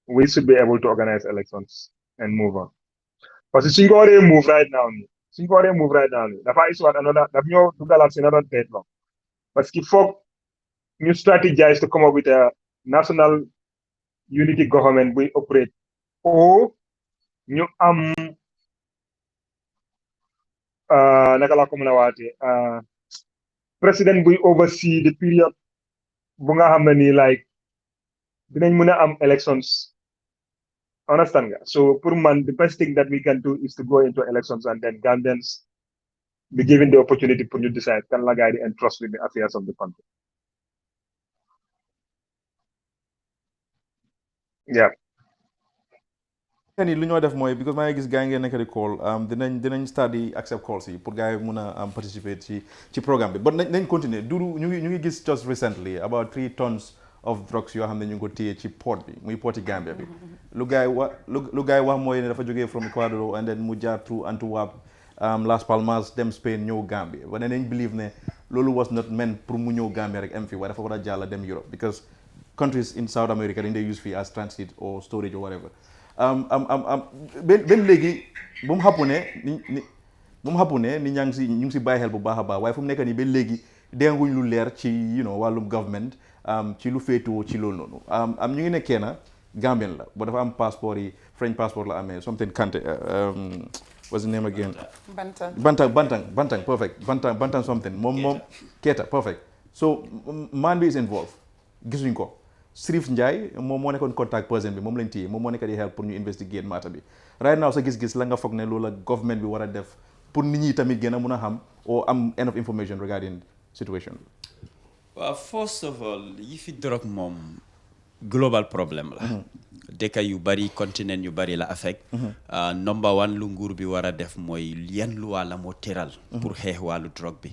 we should be able to organize elections and move on. Parce que suñ ko waree move right now dafa isuwaat daf ñoo dugalaat si another deadlock parce que foog ñu strategize to come up with a national unity government buy operate o ñu am naka la ko mën a waatee président buy oversee the period bu nga xam ne nii like dinañ mën a am elections. Understand nga? So pour man, the best thing that we can do is to go into elections and then Gambians be given the opportunity for you to decide can la guide and trust with the affairs of the country. Yeah. Lu ñoo def mooy because maa ngi gis gars yi ngeen nekk di call dinañ start di accept calls yi pour gars yi mun a participate ci programme bi but nañ continuer Dudu ñu ngi gis just recently about 3 tons of drugs yoo xam ne ñu ngi ko téye ci port bi muy porti Gambia bi lu gars yi wax mooy ne dafa jógee from Ecuador and then mu jaar through Antwerp Las Palmas dem Spain ñëw Gambia wane nañ believe ne loolu was not meant pour mu ñëw Gambia rek am fi waaye dafa war a jàll dem Europe because countries in South America dañ dey use fii as transit or storage or whatever ben léegi bu mu xappu ne ni ñaa ngi si ñu ngi si bàyyi xel bu baax a baax waaye fu mu nekk nii ba léegi denguñ lu leer ci wàllum government ci lu féetewoo ci loolu noonu ñu ngi nekkee na Gambien la ba dafa am passeport yi French passport la amee something Kante what's the name again Bantang perfect Bantang something moom Keita perfect so man bi is involved gisuñ ko Sirif Ndiaye moom moo nekkoon contact person bi moom lañ téye moom moo nekk di help pour ñu investigate matter bi right now sa gis-gis la nga foog ne loolu la government bi war a def pour nit ñi tamit gën a mun a xam or am enough information regarding situation bi. Well, first of all yi fi drogue moom global problème la. dëkk yu bari continent yu bari la affect. number one lu nguur bi war a def mooy yan luwaa la moo tëral. pour xeex wàllu drogue bi.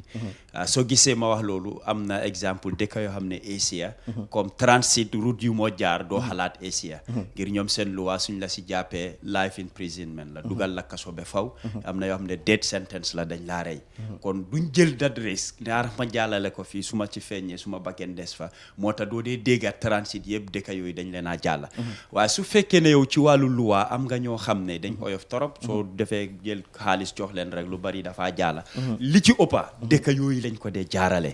soo gisee ma wax loolu am na exemple dëkk yoo xam ne Asia. comme transit route yu moo jaar doo xalaat Asia. ngir ñoom seen luwaa suñ la si jàppee life imprisonment la. dugal la kaso ba faw. am na yoo xam ne death sentence la dañ laa rey. kon duñ jël that risk ñaar ma jàllale ko fii su ma ci feeñee su ma bakkeen des fa moo tax doo dee dégga transit yëpp dëkk yooyu dañ leen a jàlla. waaye su fekkee ne yow ci wàllu luwaa am nga ñoo xam ne dañ oyof torop soo defee jël xaalis jox leen rek lu bari dafa jàlla li ci ëppa dëkk yooyu lañ ko dee jaarale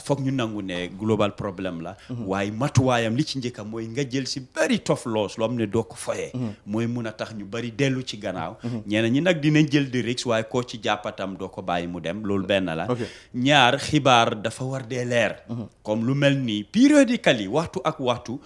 foog ñu nangu ne global problème la waaye matuwaayam li ci njëkka mooy nga jël si very tough laws loo xam ne doo ko foyee mooy mun a tax ñu bari dellu ci gannaaw ñeneen ñi nag dinañ jël di risque waaye koo ci jàppatam doo ko bàyyi mu dem loolu benn la ñaar xibaar dafa war dee leer comme lu mel nii periodically waxtu ak waxtu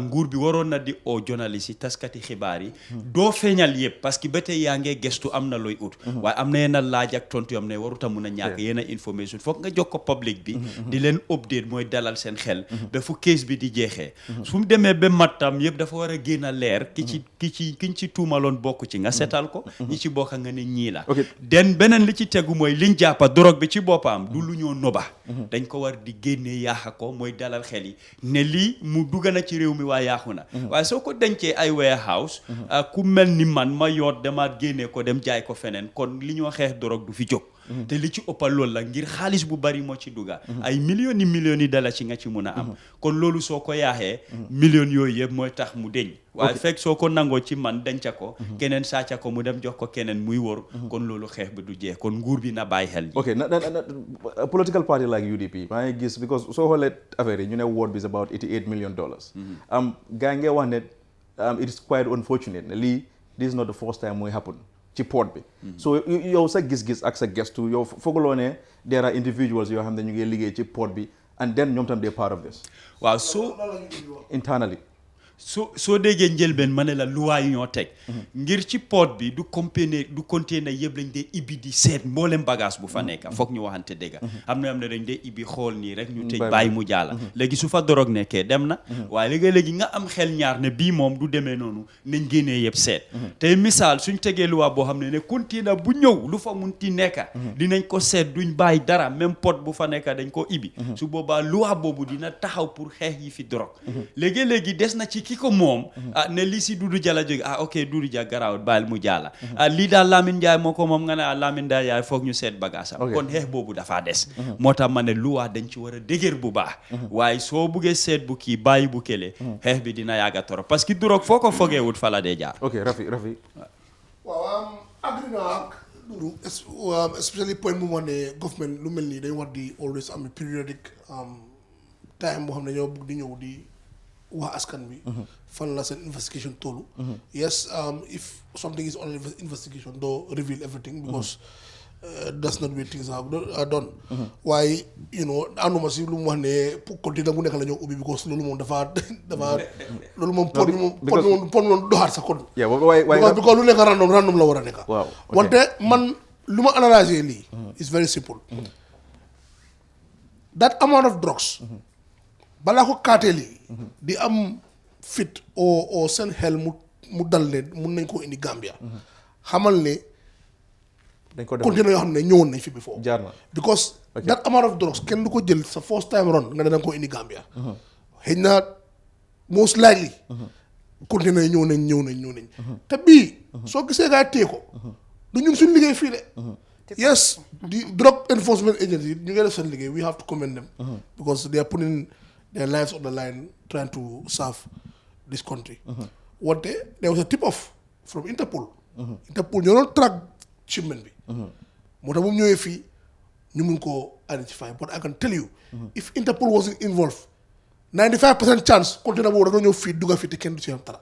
nguur bi waroon na di oo journaliste yi taskati xibaar yi doo feeñal yëpp parce que ba tey yaa ngee gestu am na looy ut waaye am na yenn laaj ak tontu am ne waruta mun a ñàkk yenn information foog nga jox ko public bi di leen update mooy dalal seen xel ba fu case bi di jeexee su mu demee ba mattam yëpp dafa war a génn a leer kiñ ci tuumaloon bokk ci nga setal ko ñi ci bokk nga ne ñii la den beneen li ci tegu mooy liñ jàppa drogue bi ci boppam du lu ñoo noba dañ ko war di génnee yaaxa ko mooy dalal xel yi ne lii mu dugg na ci réew mi waa yaaxu na waaye soo ko dencee ay warehouse ku mel ni man ma yoot demaat génnee ko dem jaay ko feneen kon li ñoo xeex drogue du fi jóg te li ci ëppal loolu la ngir xaalis bu bari moo ci dugga ay millions yi dala ci nga ci mun a am kon loolu soo ko yaaxee millions yooyu yëpp mooy tax mu deñ waaye fekk soo ko nangoo ci man denca ko keneen sàcca ko mu dem jox ko keneen muy wóor kon loolu xeex bi du jeex kon nguur bi na bàyyi xel ok a political party like UDP maa ngi gis because soo xoolee affaire yi ñu ne award bi is about $88 million gaa ngee wax ne it is quite unfortunate ne lii this is not the first time muy happen ci port bi so yow sa gis-gis ak sa gestu yow fooguloo ne there are individuals yoo xam ne ñu ngi liggéey ci port bi and then ñoom tam they part of this waaw so internally soo déggee njëlbeen ma ne la luwaa yu ñoo teg ngir ci port bi du container yëpp lañ dee ibbi di seet mboolem bagage bu fa nekk foog ñu waxante dëgg am na dañ dee ibbi xool nii rek ñu tëj bàyyi mu jaala léegi su fa dorog nekkee dem na waaye léegi nga am xel ñaar ne bii moom du demee noonu nañ génnee yëpp seet tey misaal suñ tegee luwaa boo xam ne container bu ñëw lu fa munti nekka dinañ ko seet duñ bàyyi dara même port bu fa nekka dañ ko ibbi su boobaa luwaa boobu dina taxaw pour xeex yi fi dorog léegi des na ci ki ko moom ne lii si Dudu Jala jóge ok Dudu Jala garaawut bàyyil mu jàlla lii daal Lamine Ndiaye moo ko moom nga ne Lamine Ndiaye yaay foog ñu seet bagage am kon xeex boobu dafaa des moo tax ma ne luwaa dañ ci war a dëgër bu baax waaye soo buggee seet bu kii bàyyi bu kële xeex bi dina yàgga torop parce que drogue foo ko fogee wut fa la dee jaar ok Rafi waaw agree naa ak Dudu especially point bu mu wax ne government lu mel nii dañ war di always am periodic time boo xam ne ñoo bugg di ñëw di wax askan bi fan la seen investigation tollu yes if something is on investigation doo reveal everything because that's not where things are done waaye ànduma si lu mu wax ne pour continuer bu nekk la ñoo ubbi because loolu moom dafa loolu moom pot bi moom doxaat sa kon because lu nekk random la war a nekk wante man lu ma analyser lii is very simple that amount of drugs balaa ko kaateel yi di am fit o seen xel mu dal ne mun nañ koo indi Gambia xamal ne container yoo xam ne ñëwoon nañ fi before jaar na because that amount of drugs kenn du ko jël sa first time run nga ne danga ko indi Gambia xëy na most likely container yi ñëw nañ te bii soo gisee gaa téye ko du ñun suñu liggéey fii de yes the drug enforcement agency ñu ngi def seen liggéey we have to commend them because they are putting their lives on the line trying to serve this country wante there was a tip off from Interpol. Interpol ñoo doon track shipment bi. moo tax bu mu ñëwee fii ñu mun koo identify but I can tell you. if Interpol wasn't involved 95% chance container boobu dafa ñëw fii dugga fii te kenn du ci am dara.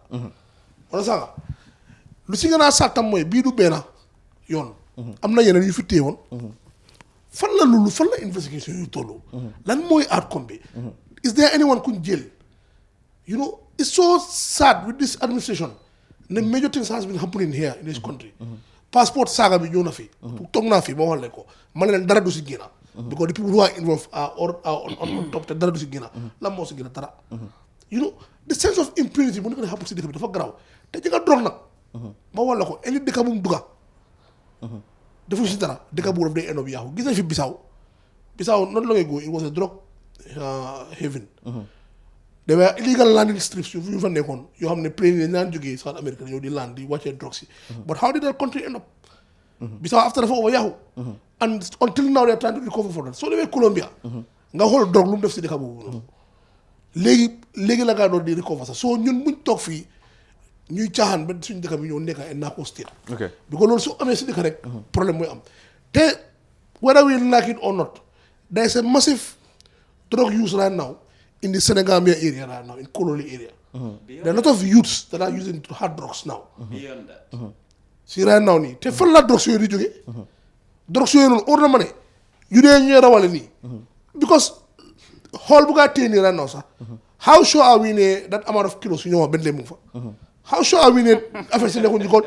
wala sax lu si gën a sàttam mooy bii du benn yoon. am na yeneen yu fi téye woon. fan la investigation yu tollu. lan mooy outcome bi. is there anyone kuñ jël. you know it's so sad with this administration. the major things has been happening here in this country. passport saga bi ñëw na fi. toog naa fi ma wax leen ko ma ne leen dara du si génn. because the people who are involved are on top te dara du si génn. lan moo si génn dara. you know the sense of impunity bu nekk ne happen si dëkk bi dafa garaaw te jëga drogue nag. ma wax la ko any dëkk bu mu dugga. defu si dara dëkk bu daf day eno bi yaaxu gis nañ fi Bissau not long ago it was a drug haven. there were illegal landing strips yu fa nekkoon yoo xam ne plane yi dañ daan jógee South America yow di land di wàccee drugs yi. but how did that country end up. Bissau after dafa over yaaxu. and until now they are trying to recover from that soo demee Colombia. nga xool drogue lu mu def si dëkk boobu noonu. léegi la ngaa doon di recover sax soo ñun muñ toog fii ñuy caaxaan ba suñu dëkk bi ñoo nekk ay narco state. ok because loolu su amee si dëkk rek. problème mooy am te whether we like it or not there is a massive drug use right now in the Senegambia area right now in Kololi area. There are a lot of youths that are using hard drugs now. Beyond that. si right now nii te fan la drugs yooyu di jógee. drugs yooyu noonu or na ma ne yu dee ñooy rawale nii. because xool bu gaa téye nii right now sax. how sure are we ne that amount of kilos yu ñëw benn lee mu fa. how sure are we ne affaire si nekkuñ di ko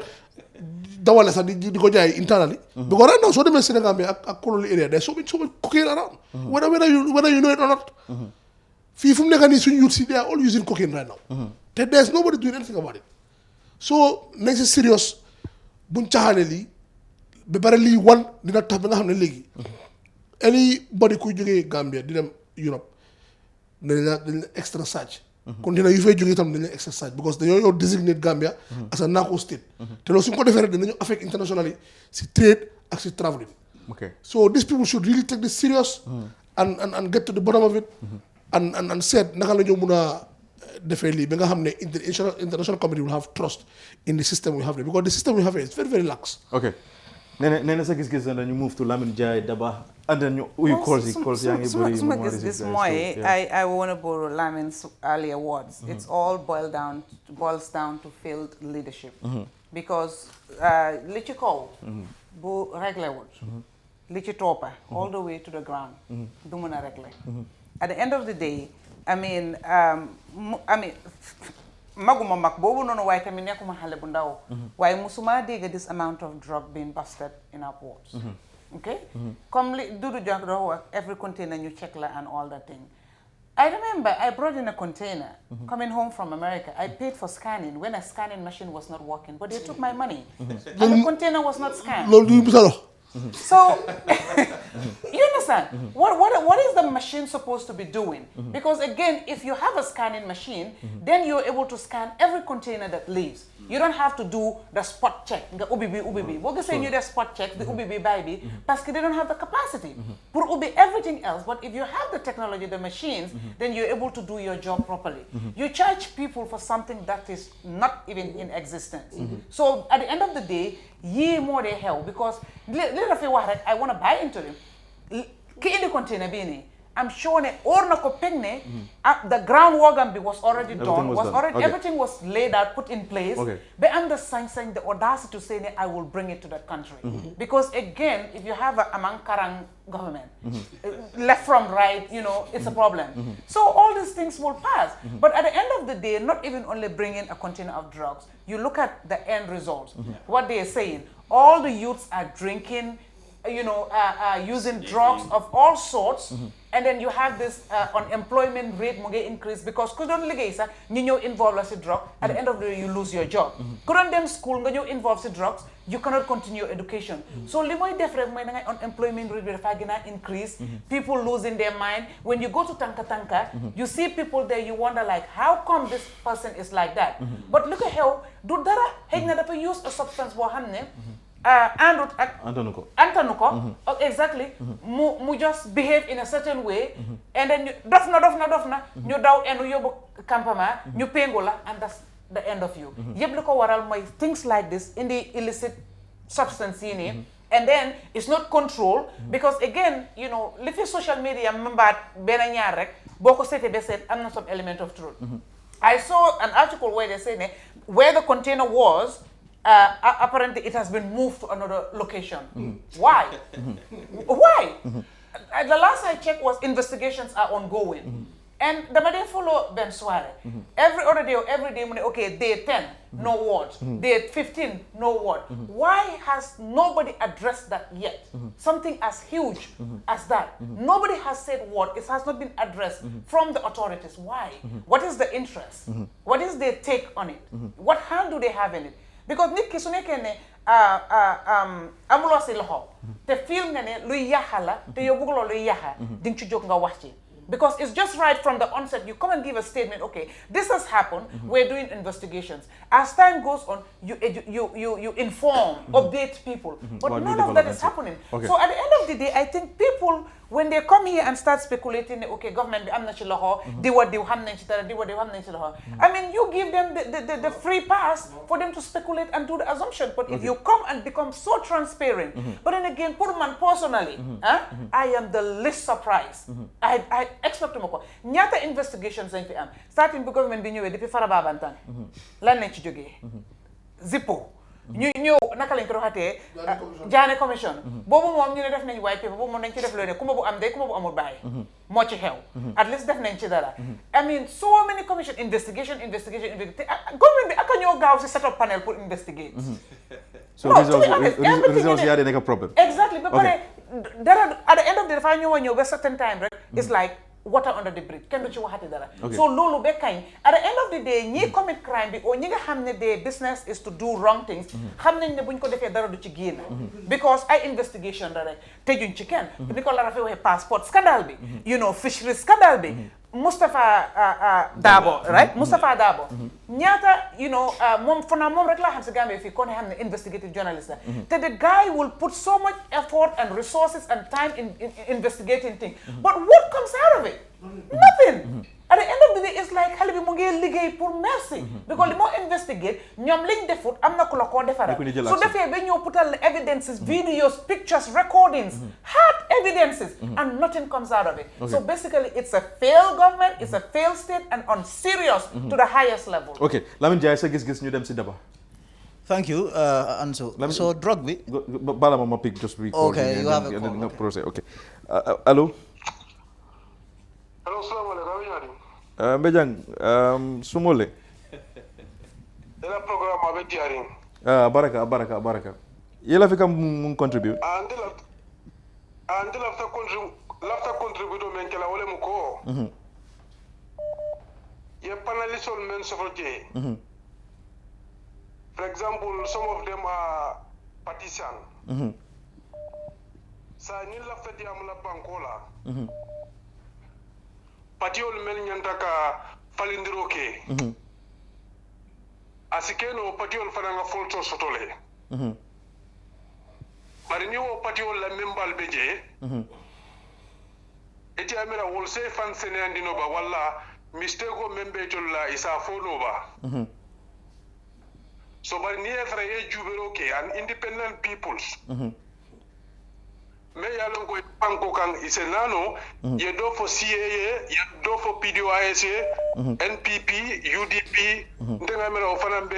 dawale sax di ko jaay internally. because right now soo demee Sénégal bi ak Kololi area there so much cocaine around. whether you know it or not. fii fu mu nekk nii suñu youth si they are all using cocaine right now. te there is nobody doing anything about it. so nañ si serious buñ caaxaane lii ba pare lii wan dina tax ba nga xam ne léegi. anybody kuy jógee Gambia di dem Europe dañ la extra charge. container yu fay jógee itam dañ la extra charge because dañoo yow designate Gambia as a narco state. te loolu suñ ko defee rek dinañu affect internationally si trade ak si travelling. so these people should really take this serious. and get to the bottom of it. and seet naka la ñu mun a defee lii ba nga xam ne international community will have trust in the system we have there because the system we have here is very very lax. ok nee na sa gis-gis na ñu move to Lamine Jai Daba and then ñu uyu calls yaa ngi bëri suma gis-gis mooy I want to borrow Lamine's earlier words. It's all boils down to failed leadership. because li ci kaw bu réglé wul li ci toppa all the way to the ground du mën a réglé. At the end of the day, I mean, maguma mag boobu noonu waaye tamit nekkuma xale bu ndaw. waaye musuma dégg this amount of drug being busted in our ports. Okay? Comme li Dudu Jack doon wax every container ñu check la and all that thing. I remember I brought in a container coming home from America. I paid for scanning when a scanning machine was not working, but they took my money. And the container was not scanned. So, you understand? What is the machine supposed to be doing? Because again, if you have a scanning machine, then you're able to scan every container that leaves. You don't have to do the spot check. Ubibi. What they say you the spot check, the ubibi baby, because they don't have the capacity. For ubi everything else. But if you have the technology, the machines, then you're able to do your job properly. You charge people for something that is not even in existence. So at the end of the day, ye more they help because I want to buy into them. In the container bini, I'm sure the groundwork was already done. Everything was laid out, put in place. But I'm just saying the audacity to say I will bring it to that country. Because again, if you have a Amankarang government, left from right, you know, it's a problem. So all these things will pass. But at the end of the day, not even only bringing a container of drugs, you look at the end results. What they are saying, all the youths are drinking, you know, using drugs of all sorts, and then you have this unemployment rate increase because couldn't you involve in drug. At the end of the day, you lose your job. Couldn't them school you involve in drugs, you cannot continue education. So limoy different unemployment rate increase, people losing their mind. When you go to Tanka, you see people there, you wonder like, how come this person is like that? But look at how do dara use a substance Antanuko. Exactly. Mu just behave in a certain way, and then dofna. You down and you campama, you pengola, and the end of you. Yep, look waral my things like this in the illicit substance in it. And then it's not controlled because again, you know, live social media member benanyar rek boko sete beset am na some element of truth. I saw an article where they say where the container was apparently it has been moved to another location. Why? Why? The last I checked was investigations are ongoing. And the Made follow Ben Suare. Every other day or every day, okay, day 10, no word. Day 15, no word. Why has nobody addressed that yet? Something as huge as that. Nobody has said what. It has not been addressed from the authorities. Why? What is the interest? What is their take on it? What hand do they have in it? Because nit ki su nekkee ne amuloo si loxo te feel nga ne luy yaxa la te yow bëgguloo luy yaxa di nga ci jóg nga wax ci. Because it's just right from the onset, you come and give a statement, okay, this has happened, we're doing investigations. As time goes on, you inform, update people. But none of that is happening. Okay. So at the end of the day, I think people, when they come here and start speculating, okay, government, I mean, you give them the free pass for them to speculate and do the assumption. But if you come and become so transparent, but then again, poor man personally, I am the least surprised. I expect to ñaata investigations lañ fi am starting bi government bi ñëwee depuis Faraba Bantan lan lañ ci jógee Zippo ñu ñëw naka lañ ko doxatee Jaane commission boobu moom ñu ne def nañ white paper boobu moom nañ ci def loo ne kuma bu am day kuma bu amul bàyyi moo ci xew at least def nañ ci dara I mean so many commission investigation government bi aka ñoo gaaw si set up panel pour investigate so results yaa di nekk problem exactly ba pare dara at the end of the day dafaa ñëw ba certain time rek it's like water under the bridge kenn du ci waxati dara so loolu ba kañ at the end of the day ñi commit crime bi o ñi nga xam ne their business is to do wrong things xam nañ ne buñ ko defee dara du ci génn because ay investigation la rek tëjuñ ci kenn ni ko la rafet waxee passport scandale bi you know fishery scandale bi Moustapha Dabo right Moustapha Dabo ñaata you know moom fana moom rek laa xam si Gambie fii kon xam ne investigative journalist la te the guy will put so much effort and resources and time in investigating things but what comes out of it nothing at the end of the day it's like xale bi mu ngi liggéey pour merci because li moo investigate ñoom liñ defut am na ku la koo defaral su defee ba ñëw putal la evidences videos pictures recordings hard evidences and nothing comes out of it so basically it's a failed government it's a failed state and unserious to the highest level okay Lamin Jai sa gis-gis ñu dem si Daba thank you Ansu so drug bi bala ma pick just before okay you have a call process okay hello salaamaaleykum Mbejang sumole ela programme abe diaring baraka yela fi kam mun contribute andi lafta contribute men kala wala mu ko ye panelist men sofroje for example some of them are partisan sa ni lafta diam la bankola patiol men nyanta ka falindiro ke asikeno patiol fana nga folto sotole bari ni wo patiol la membal beje eti amira wol se fan sene andino ba walla mistake o membe tolla isa fono ba so bari ni efra e jubero ke an independent peoples me yalon ko banko kan isenano ye do fo CAA ye do fo PDOIS NPP UDP ndenga mera o fanambe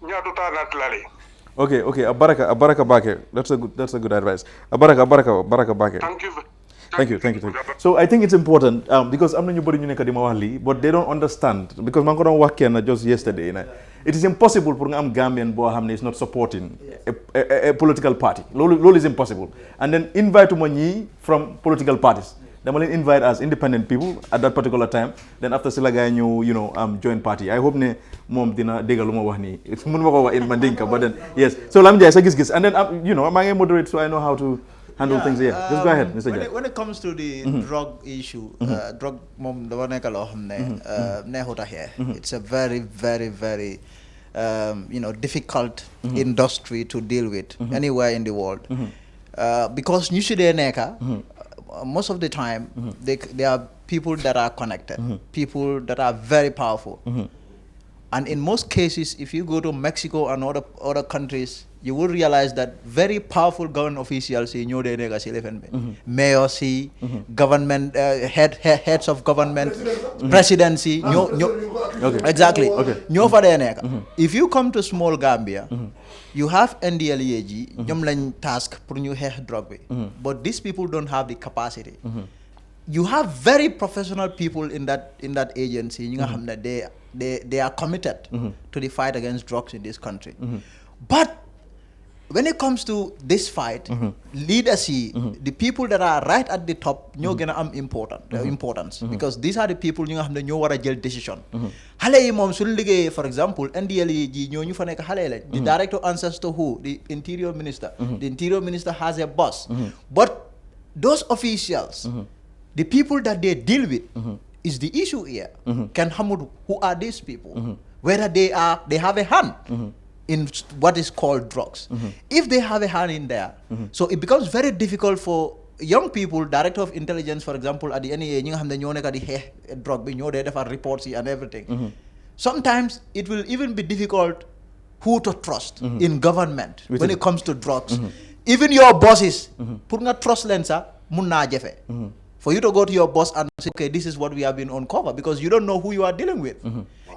nyaado ta natlale okay abaraka bake that's a good advice abaraka bake Thank you. So I think it's important because I'm not nobody ñu nekk di ma wax lii but they don't understand because man ko doon wax kenn just yesterday it is impossible pour nga am Gambian boo xam ne is not supporting a political party loolu is impossible and then invite ma ñii from political parties dama leen invite as independent people at that particular time then after si la gars yi ñëw join party I hope ne moom dina dégg lu ma wax nii mënu ma ko wax in Mandinka but then yes so Lam Jai sa gis-gis and then maa ngi moderate so I know how to handle things here. Just go ahead, Mr. Jack. When it comes to the drug issue, drug mom dafa nekk loo xam ne neexuta here. It's a very, very, very difficult industry to deal with anywhere in the world. Because ñu si dee nekka most of the time there are people that are connected, people that are very powerful. And in most cases, if you go to Mexico and other countries, you will realize that very powerful government officials in New Delhi, mayors, government heads of government, presidency, exactly. If you come to small Gambia, you have NDLEAG, ñom lañ task pour ñu xex drug bi, but these people don't have the capacity. You have very professional people in that agency. ñi nga xam ne they are committed to the fight against drugs in this country. But when it comes to this fight, leadership, the people that are right at the top, ñoo gën a am importance, because these are the people ñi nga xam ne ñoo war a jël décision. Xale yi moom suñu liggéeyee, for example, NDLEA ji ñoo ñu fa nekk xale lañ. The director answers to who? The interior minister. The interior minister has a boss. But those officials, the people that they deal with, is the issue here. Can Hamud, who are these people? Whether they have a hand in what is called drugs. If they have a hand in there, so it becomes very difficult for young people, director of intelligence, for example, at the NEA, ñi nga xam ne ñoo nekk di drug bi, ñoo dee defar reports and everything. Sometimes it will even be difficult who to trust in government when it comes to drugs. Even your bosses, pour nga trust leen sax mun naa jafe. For you to go to your boss and say, okay, this is what we have been uncovered, because you don't know who you are dealing with.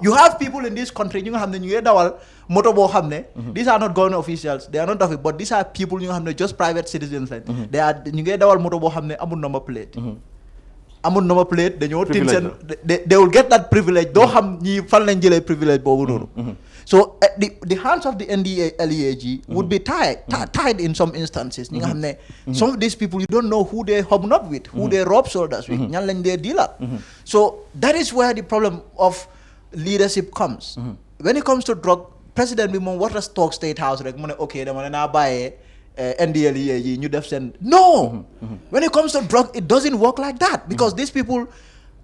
You have people in this country, these are not government officials, they are not of it, but these are people, just private citizens. They are amul number plate. Amul number plate, they will get that privilege. So the hands of the NDLEAG would be tied in some instances. Some of these people, you don't know who they hobnob with, who they rub shoulders with, they dealer. So that is where the problem of leadership comes. When it comes to drug, President Bimon, what does talk State House? Okay, they want to now buy NDLEAG, new deficit. No! When it comes to drug, it doesn't work like that, because these people,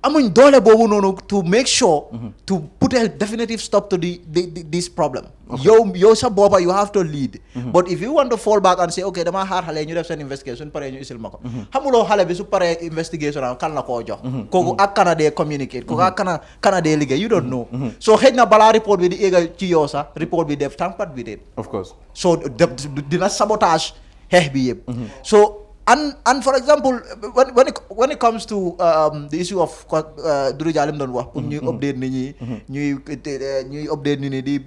to make sure to put a definitive stop to this problem. You have to lead. But if you want to fall back and say, okay, dama xaar xale ñu def seen investigation pare ñu isil mako. Xamuloo xale bi su pare investigation kan la ko jox. Koku ak kana de communicate, koku ak kana de liggéey, you don't know. So xëj na bala report bi di éga ci yow sax, report bi def tampat bi def. Of course. So dina sabotage xeex bi yëpp. So and for example, when it comes to the issue of Duru Jalim doon wax pour ñuy update nit ñi ñuy update nit ñi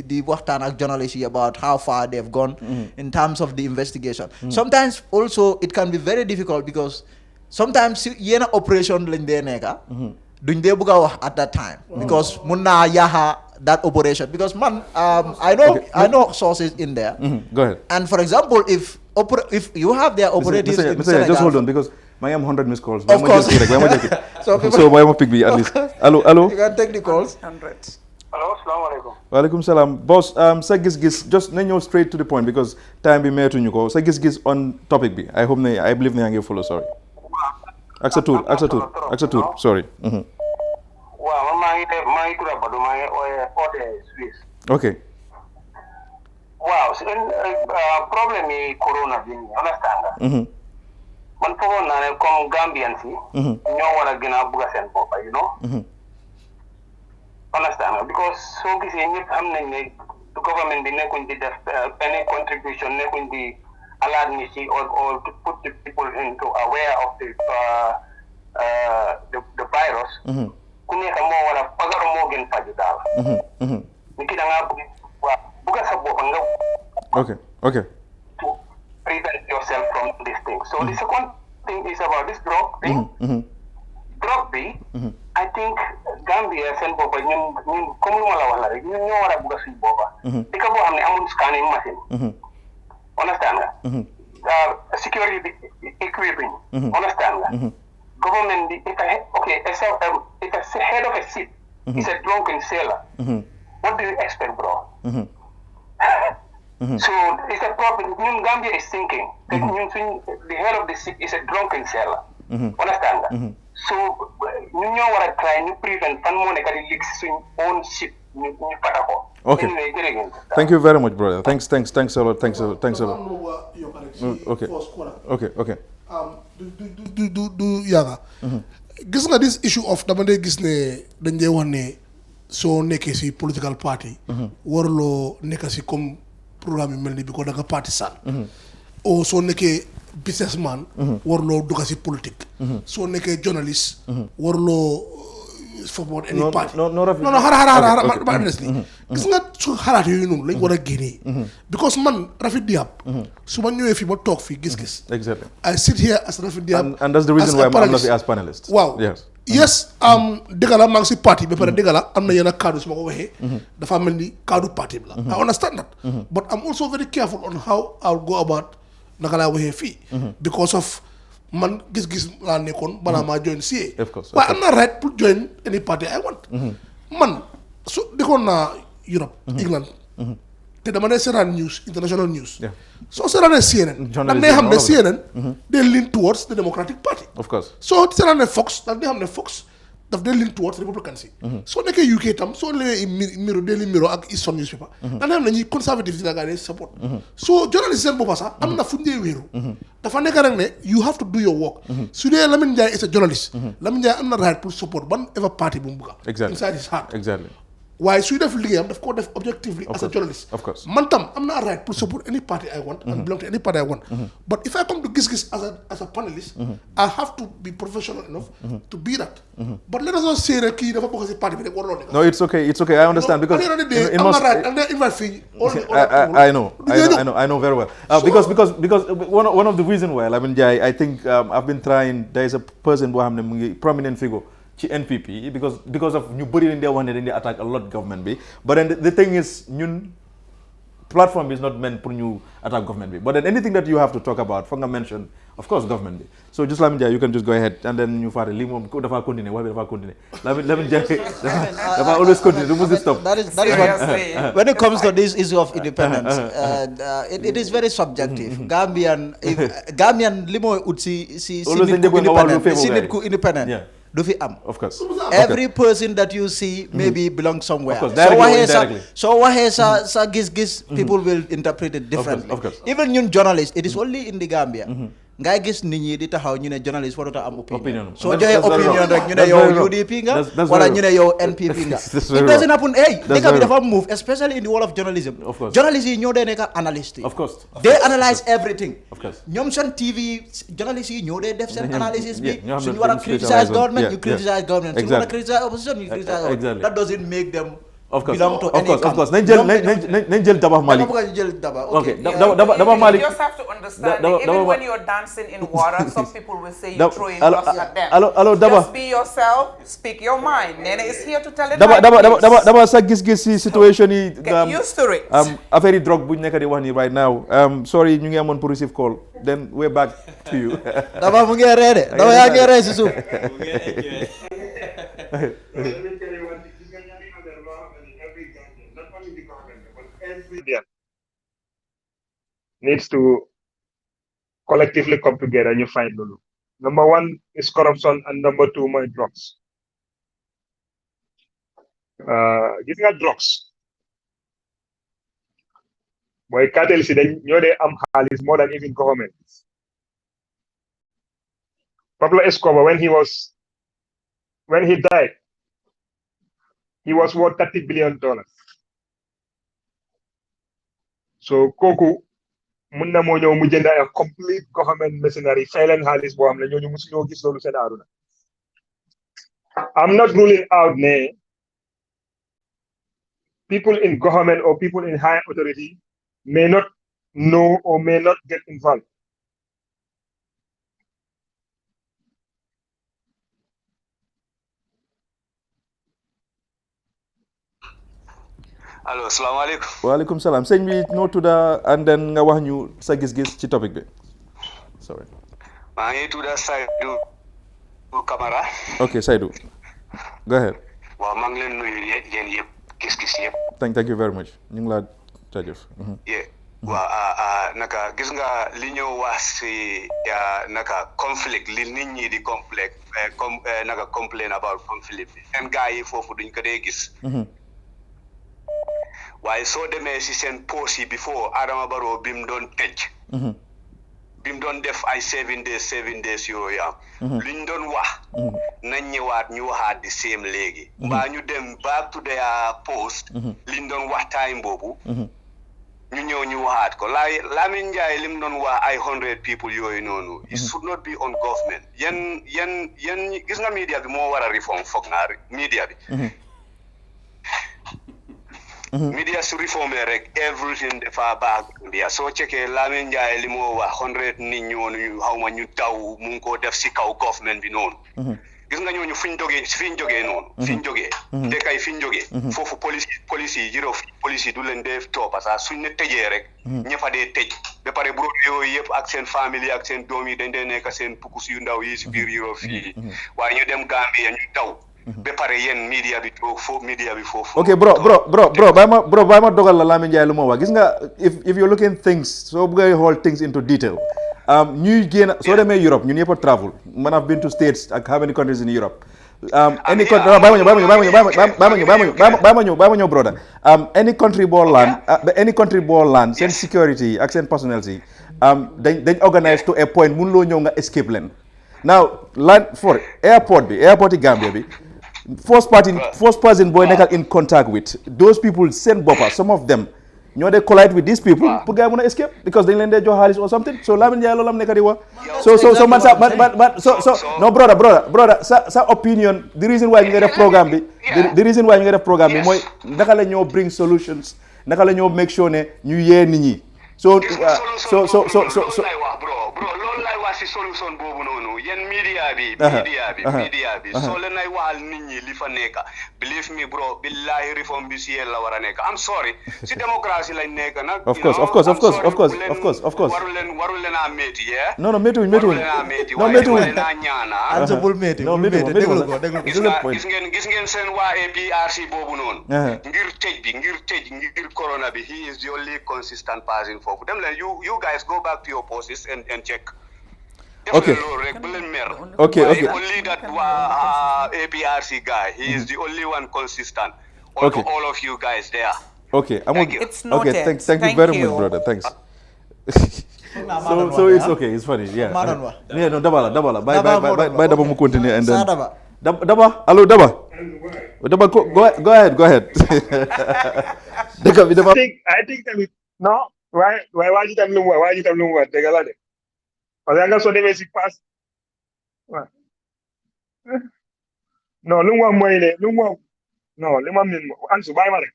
di waxtaan ak journalists yi about how far they've gone in terms of the investigation. Sometimes also it can be very difficult, because sometimes yenn operation lañ dee nekka duñ dee bëgg a wax at that time, because mun naa yaaxa that operation, because man I know sources in there. Go ahead. And for example, if you have their operatives in Senegal, just hold on, because I am 100 missed calls. Of course. So why am I pick me at least? Hello. You can take the calls. 100. Hello, assalamu alaikum. Wa alaikum salam. Boss, say Giss Giss, just go straight to the point, because time be mere to you go. Say Giss Giss on topic B. I believe they are follow. Sorry. Accept. Sorry. Okay. Wow, problem is corona, understand? Man for na come Gambian see, no one gonna buga sen papa, you know? Understand? Because so kisi ni the government be ne kundi any contribution ne kundi alarmisi or to put the people into aware of the virus. Kuni kamo wala pagaro mo gen pajudal. Nikita nga buga sa bopanga. Okay. To prevent yourself from this thing. So the second thing is about this drug thing. Drug B, I think Gambia send boba ñun comme lu ma la wax la rek ñun ñoo wara buga suñu boba. Dika bo xamne amul scanning machine. Understand nga? Security equipment. Understand nga? Government it's a head of a ship. It's a drunken sailor. What do you expect, bro? So it's a problem. Gambia is sinking. The head of the ship is a drunken sailor. Understand that? So we want to try to prevent fan money leaks in own ship. Okay. Anyway, thank you very much, brother. Thanks a lot. Okay. Do yaga. Gis nga this issue of dama day gis ne dañ dee wax ne soo nekkee si political party warloo nekk si comme programme yu mel ni bi ko da nga partisan o soo nekkee businessman warloo dugg si politique soo nekkee journaliste warloo support any party non xaaral ma adresse li gis nga su xalaat yooyu noonu lañ war a génnee because man Rafet Diab su ma ñëwee fii ma toog fii gis-gis exactly I sit here as Rafet Diab and that's the reason why I'm not as panelist waaw yes dëgg la maa ngi si parti ba pare dëgg la am na yenn kaddu su ma ko waxee dafa mel ni kaddu parti bi la I understand that but I'm also very careful on how I'll go about naka laa waxee fii because of man gis-gis laa nekkoon balaa maa join CA waaye am na right pour join any party I want man su dëkkoon naa Europe England te dama ne seetaan news international news soo seetaanee CNN da ngay xam ne CNN they lean towards the Democratic Party of course soo seetaanee Fox da ngay xam ne Fox daf dee lean towards Republicans yi soo nekkee UK tam soo lewee Mirror Daily Mirror ak Eastern newspaper da ngay xam ne ñi conservative si la gaa yi support soo journaliste seen boppa sax am na fu ñu wéeru dafa nekk rek ne you have to do your work su dee Lamine Ndiaye is a journalist Lamine Ndiaye am na right pour support ban ever party bu mu bugga inside his heart waaye suy def liggéeyam daf koo def objectively as a journalist of course man tam am naa right pour support any party I want and belong to any party I want but if I come to Giss Giss as a panelist I have to be professional enough to be that but let us not say rek kii dafa bokk si parti bi rek warloo nekk no it's okay I understand because am na right and then invite fii I know very well because one of the reason why Lamine Ndiaye I think I've been trying there is a person boo xam ne mu ngi prominent figure ci NPP because of ñu bëri dañ dee wax ne dañ dee attack a lot government bi but then the thing is ñun platform is not meant pour ñu attack government bi but then anything that you have to talk about foog nga mention of course government bi so just Lamine Ndiaye you can just go ahead and then ñu faate lii moom dafa continuer wax bi dafa continuer Lamine Ndiaye dafa always continue du must stop that is what when it comes to this issue of independence it is very subjective Gambian li mooy ut si nit ku independent do fi am of course every person that you see maybe belongs somewhere so waxee sa gis-gis people will interpret it differently even ñun journalist it is only in the Gambia ngay gis nit ñi di taxaw ñu ne journalist warut a am opinion soo joxee opinion rek ñu ne yow UDP nga wala ñu ne yow NPP nga it doesn't happen dëkk bi dafa move especially in the world of journalism journalists yi ñoo dee nekk analyst yi they analyse everything ñoom seen TV journalists yi ñoo dee def seen analysis bi suñu war a criticize government ñu criticize government suñu war a criticize opposition ñu criticize that doesn't make them of course belong to any of course nañ jël Daba Malik okay Daba Malik you just have to understand even when you're dancing in water some people will say you're throwing rocks at them allo Daba just be yourself speak your mind Nene is here to tell it Daba sa gis-gis si situation yi get used to it affaire yi drogue buñ nekk di wax ni right now sorry ñu ngi amoon pour receive call then we're back to you Daba mu ngi ree de Daba yaa ngi ree si suuf needs to collectively come together and you find Lulu. Number one is corruption and number two more drugs. Giving out drugs. Boy, cartel si then you is more than even government. Pablo Escobar, when he died, he was worth $30 billion. So Koku mun na moo ñëw mu jënd a complete government machinery fay leen xaalis boo xam ne ñooñu musuñoo gis loolu seen àdduna. I'm not ruling out ne people in government or people in high authority may not know or may not get involved. allo salaamaaleykum. waaleykum salaam sëñ bi noo tudda and then nga wax ñu sa gis-gis ci topic bi. sorry. maa ngi tudda Saydou Camara. ok Saydou. go ahead. waaw maa ngi leen nuyu yéen yëpp gis-gis yëpp. thank you very much ñu ngi laa jaajëf. waaw naka gis nga li ñëw wax si naka conflict li nit ñi di naka complain about conflict bi. seen gars yi foofu duñ ko dee gis. waaye soo demee si seen post yi before Adama Barrow bi mu doon tëj bi mu doon def ay 7 days yooyu am liñ doon wax nañ ñëwaat ñu waxaat di same léegi mbaa ñu dem back to their post liñ doon wax time boobu ñu ñëw ñu waxaat ko Lamin Njie li mu doon wax ay 100 people yooyu noonu it should not be on government yan gis nga media bi moo war a reform foog naa media bi media su reformé rek everything dafa baax Gambia soo checkee Lamin Njie li moo wax 100 nit ñoonu xaw ma ñu taw mu ngi ko def si kaw government bi noonu gis nga ñooñu fiñ jógee noonu fiñ jógee dëkkay fiñ jógee foofu police yi jiro police yi du leen def too parce que suñ ne tëjee rek ñëppa dee tëj ba pare bu yooyu yëpp ak seen famille ak seen doom yi dañ dee nekk seen pukus yu ndaw yi si biir Europe fii waaye ñu dem Gambia ñu taw ba pare yéen media bi foofu ok bro bàyyi ma dogal la Lamin Njie lu ma wax gis nga if you're looking things soo bëggee xool things into detail ñuy génn soo demee Europe ñun yëpp a travel man I've been to states ak how many countries in Europe any country bàyyi ma ñëw brother any country boo land seen security ak seen personnel si dañ organise to a point mun loo ñëw nga escape leen now land for airport yi Gambia bi first person booy nekkal in contact with those people seen boppa some of them ñoo de collide with these people pour gars yi mën a escape because dañ leen dee jox xaalis or something so Lamin Njie loolu am nekk di wax so man sa man so no brother sa opinion the reason why ñu ngi def programme bi mooy naka la ñoo bring solutions naka la ñoo make sure ne ñu yee nit ñi so loolu lay wax si solution boobu noonu yéen media bi soo leen ay waxal nit ñi li fa nekk believe me bro billahi reform bi si yéen la war a nekk I'm sorry si démocratie lañ nekk nag of course waru leen a métti non méttiwuñ ñaana bul métti déglu ko gis ngeen seen waa APRC boobu noonu ngir corona bi he is the only consistent person foofu dem leen you guys go back to your posts and check okay only that APRC guy he is the only one consistent all of you guys there okay it's noted. okay thank you very much brother thanks so it's okay it's funny yeah no dabala bye daba mu continue and then daba allo daba go ahead I think tamit no waaye waa ji tam lu mu wax dëgg la de parce que nga soo demee si pass non lu mu wax mooy ne lu mu wax non li ma min Ansu bàyyi ma rek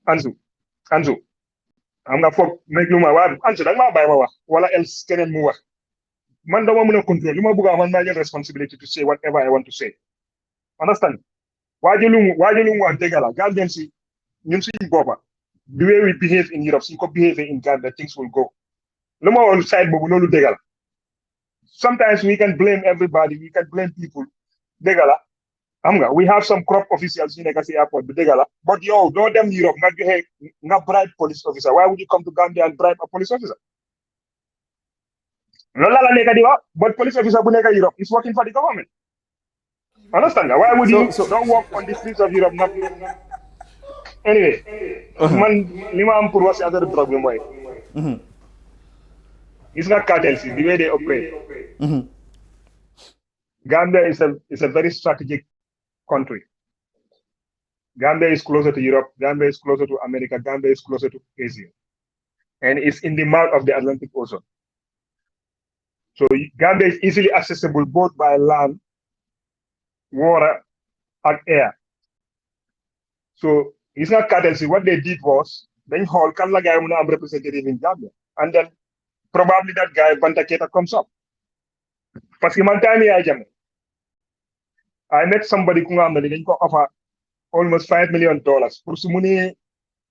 Ansu xam nga foog nekk lu ma wax Ansu da nga maa bàyyi ma wax wala else keneen mu wax man dama mën a contrôle lu ma bëgg a man maa jël responsibility to say whatever I want to say understand waaju lu mu wax dëgg la Gambian si ñun suñu boppa the way we behave in Europe suñ ko behave in Gambia things will go lu ma woon side boobu loolu dëgg la sometimes we can blame everybody we can blame people dëgg la xam nga we have some crop officials yu nekk si airport bi dëgg la but yow doo dem Europe nga bribe police officer why would you come to Gambia and bribe a police officer loolu la nekk di wax but police officer bu nekk Europe is working for the government understand nga why would you don't work on the streets of Europe not anyway man li ma am pour wax si affaire drogue bi mooy gis nga cartel si the way they operate Gambia is a very strategic country. Gambia is closer to Europe, Gambia is closer to America, Gambia is closer to Asia, and it's in the mouth of the Atlantic Ocean. So Gambia is easily accessible both by land, water, and air. So it's not cartels. What they did was, then Hall can la guy am representative in Gambia, and then probably that guy Bantaketa comes up. Parce que man time I met somebody who offer almost $5 million for to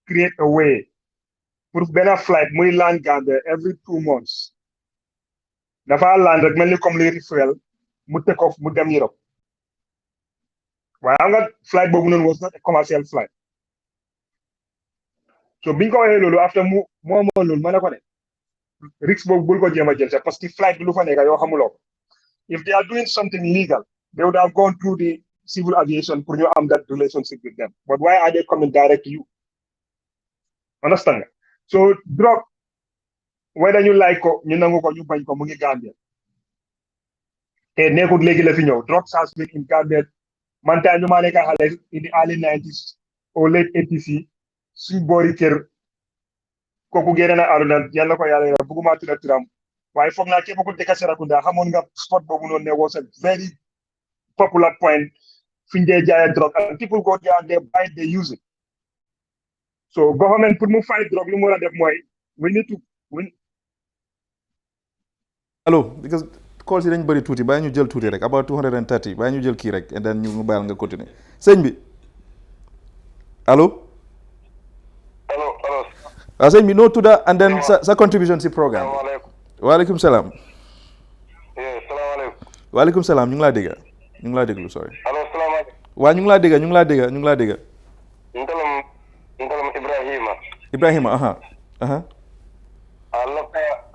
create a way for better flight muy land Gambia every 2 months. Dafa land rek melni comme les refuel mu take off mu dem Europe. Waaye am nga flight boobu noonu was not a commercial flight. So biñ ko waxee loolu after mu loolu ma ne ko ne risque boobu bul ko jéem a jël sax parce que flight bi lu fa nekk yoo xamuloo ko. If they are doing something legal, they would have gone through the civil aviation for you to have that relationship with them. But why are they coming direct to you? Understand? So drug, whether you like ko ñu nangu ko ñu bañ ko mu ngi Gambia te nekkul léegi la fi ñëw. Drugs has been in Gambia man time ñu maa nekk xale in the early 90s or late 80s yi suñ boori kër kooku génne na àdduna yàlla ko yàlla yàlla bëgguma tudda turam waaye foog naa képp ku dëkk Serekunda xamoon nga spot boobu noonu ne was a very popular point fi ñu dee jaayee drug and people go there and they buy it, they use it. So government pour mu fight drug lu mu war a def mooy we need to allo because calls yi dañ bëri tuuti bàyyi ñu jël tuuti rek about 230 bàyyi ñu jël kii rek and then ñu bàyyil nga continuer sëñ bi allo waaw sëñ bi noo tudda and then sa contribution si programme waaleykum salaam waaleykum salaam ñu ngi laa dégg ñu ngi laa déglu sorry waa ñu ngi laa dégg ñu ngi laa dégg ñu ngi laa dégg ntalam Ibrahima aha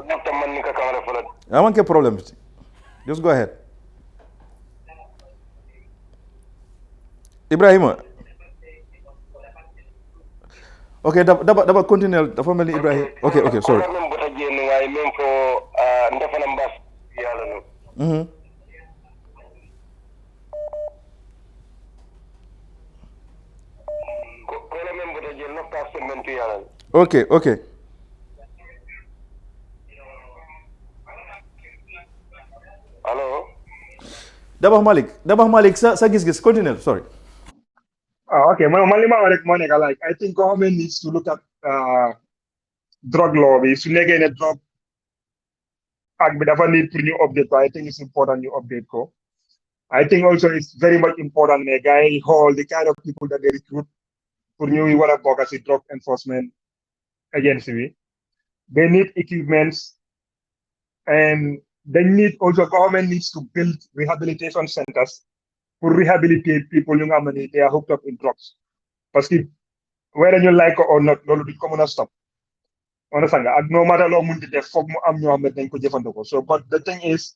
lokta man ni ka kamara fula amanke problem just go ahead Ibrahima okay daba continuer dafa mel ni Ibrahima okay sorry même bota jeni way même fo ndefana mbas yalla no ko la même bota jeni lokta sementu yalla okay allo Dabakh Malik sa gis-gis continue sorry okay man li ma wax rek moo nekk like I think government needs to look at drug law bi su nekkee ne drug act bi dafa need pour ñu update ko I think it's important ñu update ko I think also it's very much important ne gars yi xool the kind of people that they recruit pour ñu war a bokk ci drug enforcement agency bi they need equipments and they need also government needs to build rehabilitation centers pour rehabilitate people yu nga xam ne they are hooked up in drugs parce que whether you like it or not loolu duñ ko mën a stop on nga ak no matter loo mun di def foog mu am ñoo xam ne dañ ko jëfandikoo so but the thing is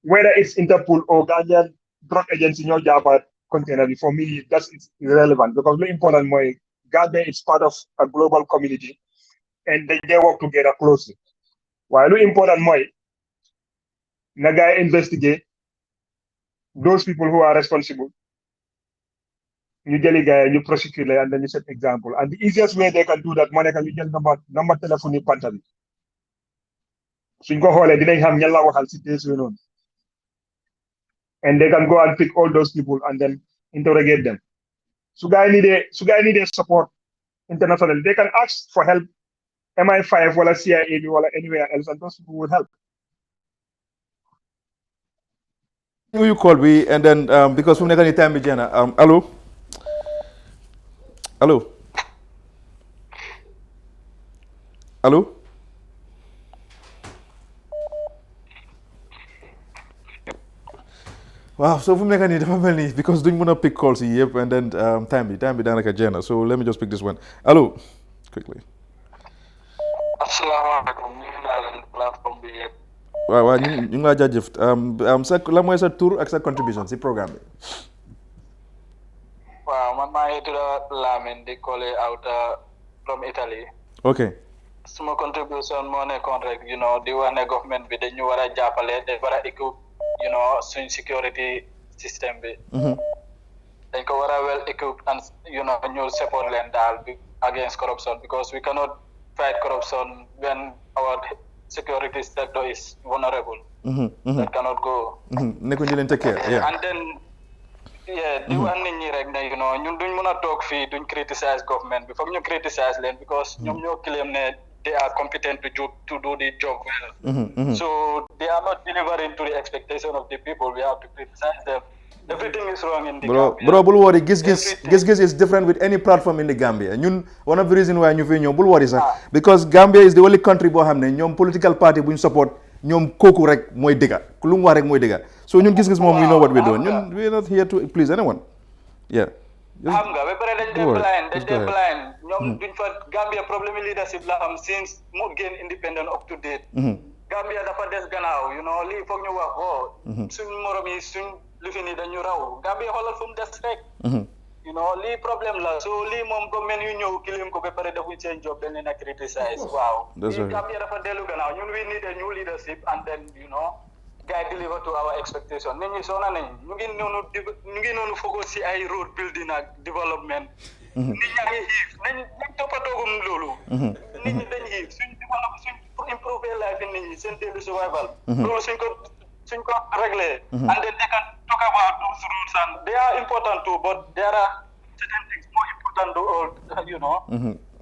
whether it's Interpol or Gambian drug agency ñoo jàppa container bi for me that's irrelevant because lu important mooy Gambia is part of a global community and they work together closely waaye lu important mooy na gars yi investigate those people who are responsible ñu jëli gars yi ñu prosecute la and then you set example and the easiest way they can do that moo nekk ñu jël number téléphone yi panta bi suñ ko xoolee dinañ xam ñan la waxal si tees yooyu noonu and they can go and pick all those people and then interrogate them su gars yi needee support internationally they can ask for help MI5 wala CIA bi wala anywhere else and those people will help. You call me and then because from the time we hello wow so from the family because doing wanna pick calls yep and then time be done like a Jenna so let me just pick this one hello quickly asalaamaaleykum ñu ngi naa leen plateforme bi yëpp. waaw ñu ngi laa jaajëf sa la mooy sa tour ak sa contribution si programme bi. waaw man maa ngi tudd Lamine di collé out from Italy. ok. suma contribution moo nekkoon rek di wax ne government bi dañu war a jàppale dañ war a équipe suñ security system bi. dañ ko war a well equipped and ñu support leen daal against corruption because we cannot fight corruption when our security sector is vulnerable. That cannot go. Nekku ñu leen take care. Yeah. And then di wax nit ñi rek ne ñun duñ mën a toog fii duñ criticize government bi foog ñu criticize leen because ñoom ñoo claim ne they are competent to do the job well. So they are not delivering to the expectation of the people. We have to criticize them. Everything is wrong in the Gambia. Bro, bul worry. Giss Giss is different with any platform in the Gambia. One of the reasons why ñu fi ñëw bul worry sax because Gambia is the only country boo xam ne ñoom political party bu ñu support ñoom kooku rek mooy dëgga lu mu wax rek mooy dëgga so ñun Giss Giss moom we know what we're doing ñun we're not here to please anyone. Yeah. xam nga ba pare dañ dee blind ñoom duñ fa Gambia problème leadership la am since mu gain independent up to date. Gambia dafa des gannaaw lii foog ñu wax suñ morom yi suñ li fi nii dañu raw Gambia xoolal fu mu des rek. you know lii problème la so lii moom government yu ñëw kilim ko ba pare defuñ seen job dañ leen a criticize waaw lii Gambia dafa dellu gannaaw ñun we need a new leadership and then you know guys deliver to our expectation nit ñi soona nañ ñu ngi noonu focus si ay road building ak development nit ñaa ngi xiif nañ toppatoogum loolu nit ñi dañ xiif suñ pour improve life nit ñi seen daily survival loolu suñ ko réglé and then they can talk about those rules and they are important too but there are certain things more important to all you know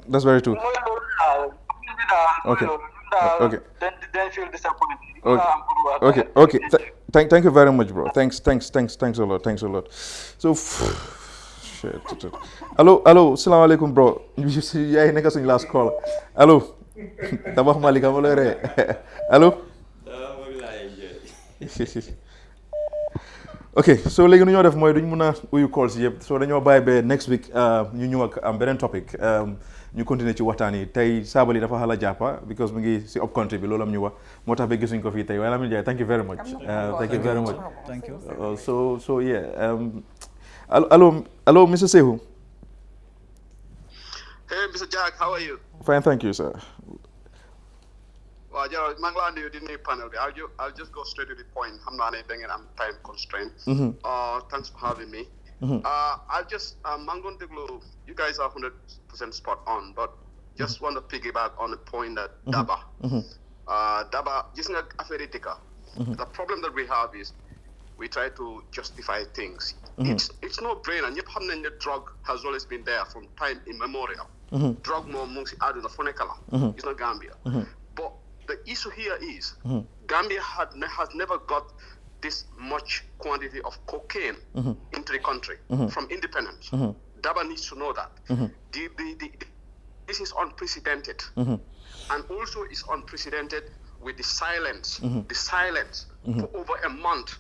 that's very true okay then feel disappointed okay thank you very much bro thanks a lot so shit allo salaamaaleykum bro yaay nekk suñu last call allo tabax malika ma lay ree allo ok so léegi nu ñoo def mooy duñ mun a uyu calls yëpp so dañoo bàyyi ba next week ñu ñëw ak am beneen topic ñu continuer ci waxtaan yi tey saabali dafa xala jàppa because mu ngi si up country bi loolu am ñu wax moo tax ba gisuñ ko fii tey waaye Lamin Jaay thank you very much thank you so yeah hello Mr. Sehu. Hey Mr. Jack, how are you? Fine, thank you, sir. Well, yeah, maa ngi laa nuyu di nuyu panel bi. I'll just go straight to the point. xam naa ne da ngeen am time constraint. Thanks for having me. I'll just maa ngi doon déglu you guys are 100% spot on, but just want to piggyback on the point that Daba gis nga affaire yi dëkka. The problem that we have is we try to justify things. It's no brainer. ñëpp xam nañ ne drug has always been there from time immemorial. Drug moom mu ngi si àdduna fu nekk la. It's not Gambia. But the issue here is Gambia has never got this much quantity of cocaine into the country from independence. Daba needs to know that. This is unprecedented. And also it's unprecedented with the silence for over a month,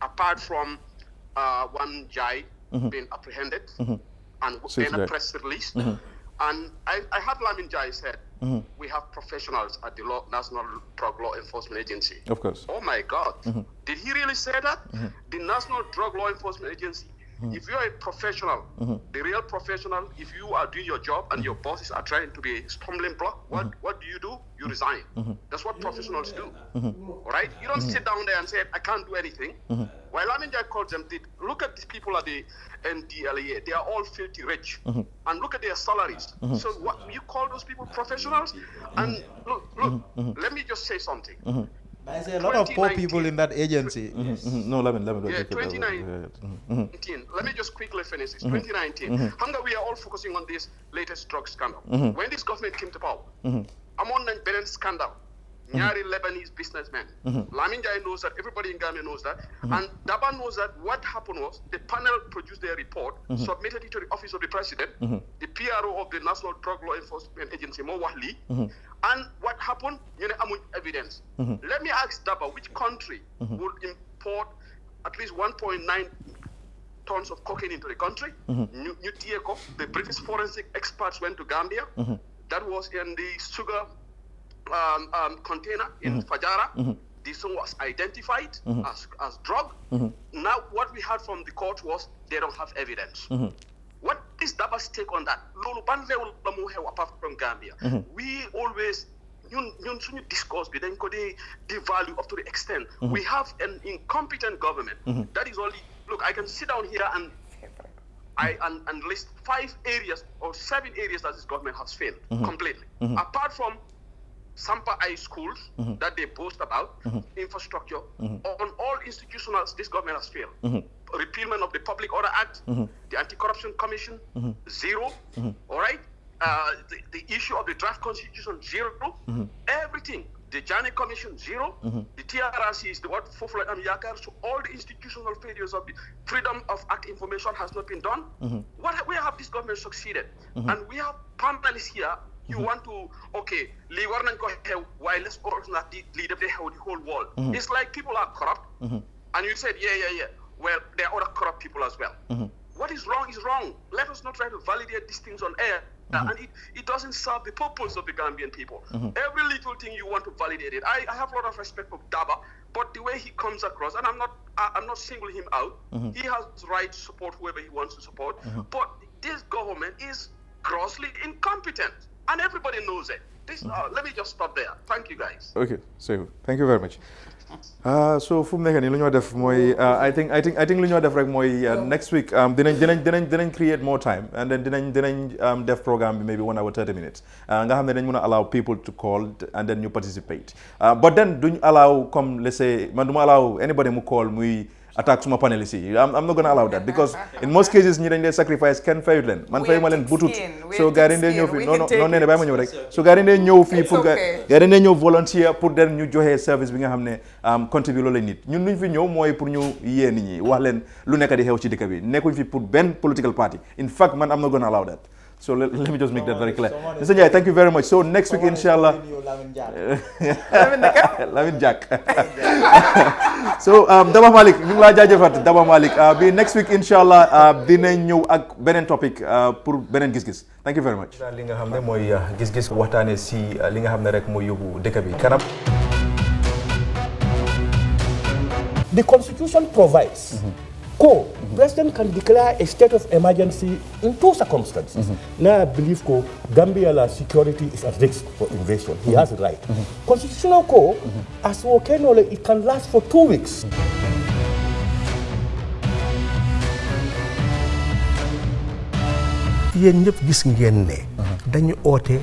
apart from one Jai being apprehended and then a press release. And I had Lamin Jai said, we have professionals at the National Drug Law Enforcement Agency. Of course. Oh my God. Did he really say that? The National Drug Law Enforcement Agency, if you're a professional, the real professional, if you are doing your job and your bosses are trying to be a stumbling block, what do? You resign. That's what professionals do. All right? You don't sit down there and say, I can't do anything. While Lamin Jai called them, look at these people at the NDLEA. They are all filthy rich. And look at their salaries. So what you call those people professionals? And look, let me just say something. I say a lot of poor people in that agency. No, let me. Yeah, 2019. Let me just quickly finish this. 2019. Hunger, we are all focusing on this latest drug scandal. When this government came to power, I'm on the Benin scandal. Nyari Lebanese businessman. Lamin Jai knows that. Everybody in Gambia knows that. And Daba knows that. What happened was the panel produced their report, submitted it to the office of the president, the PRO of the National Drug Law Enforcement Agency, Mo Wahli. And what happened? You know, evidence. Let me ask Daba, which country would import at least 1.9 tons of cocaine into the country? The British forensic experts went to Gambia. That was in the sugar container in Fajara. This one was identified as drug. Now what we heard from the court was they don't have evidence. What is Daba's take on that? Apart from Gambia, we always discuss the value up to the extent we have an incompetent government. That is only look. I can sit down here and list 5 areas or 7 areas that this government has failed completely. Apart from Sampa High schools that they boast about, infrastructure, on all institutionals, this government has failed. Repealment of the Public Order Act, the Anti-Corruption Commission, 0, all right? The issue of the draft constitution, 0, everything. The Jani Commission, 0. The TRRC is the what Fofla and Yakar. So all the institutional failures of the Freedom of Act information has not been done. Where have this government succeeded? And we have panelists here. You want to, okay, why let's lead up the whole world. It's like people are corrupt. And you said, yeah. Well, there are other corrupt people as well. What is wrong is wrong. Let us not try to validate these things on air And it doesn't serve the purpose of the Gambian people. Every little thing you want to validate it. I have a lot of respect for Daba, but the way he comes across, and I'm not singling him out. He has the right to support whoever he wants to support. But this government is grossly incompetent, and everybody knows it. Let me just stop there. Thank you, guys. Okay, so thank you very much. So fu mu nekk nii lu ñoo def mooy I think lu ñoo def rek mooy next week dinañ create more time and then dinañ def programme bi maybe 1 hour 30 minutes nga xam ne dañ mën a allow people to call and then you participate but then duñ allow comme let's say man du ma allow anybody mu call muy attack suma panelists yi I'm not going to allow that because in most cases ñi dañ dee sacrifice kenn fayut leen man fay ma leen butut so gars yi dañ dee ñëw fii non nee na bàyyi ma ñëw rek so gars yi dañ dee ñëw fii pour gars yi dañ dee ñëw volunteer pour den ñu joxe service bi nga xam ne contribute loolu la nit ñun luñ fi ñëw mooy pour ñu yee nit ñi wax leen lu nekk di xew ci dëkk bi nekkuñ fi pour benn political party in fact man I'm not going to allow that so let me just make that very clear. Mr. Njai, thank you very much. So next week, inshallah. Lamin Jack. So Daba Malik, ñu ngi laa jaajëfat Daba Malik. Bi next week, inshallah, dinañ ñëw ak beneen topic pour beneen gis-gis. Thank you very much. Li nga xam ne mooy gis-gis waxtaane si li nga xam ne rek mooy yóbbu dëkk bi kanam. The Constitution provides President can declare a state of emergency in 2 circumstances. Now I believe Gambia security is at risk for invasion. He has a right. Constitutional as it can last for 2 weeks. Yéen ñëpp gis ngeen ne dañu oote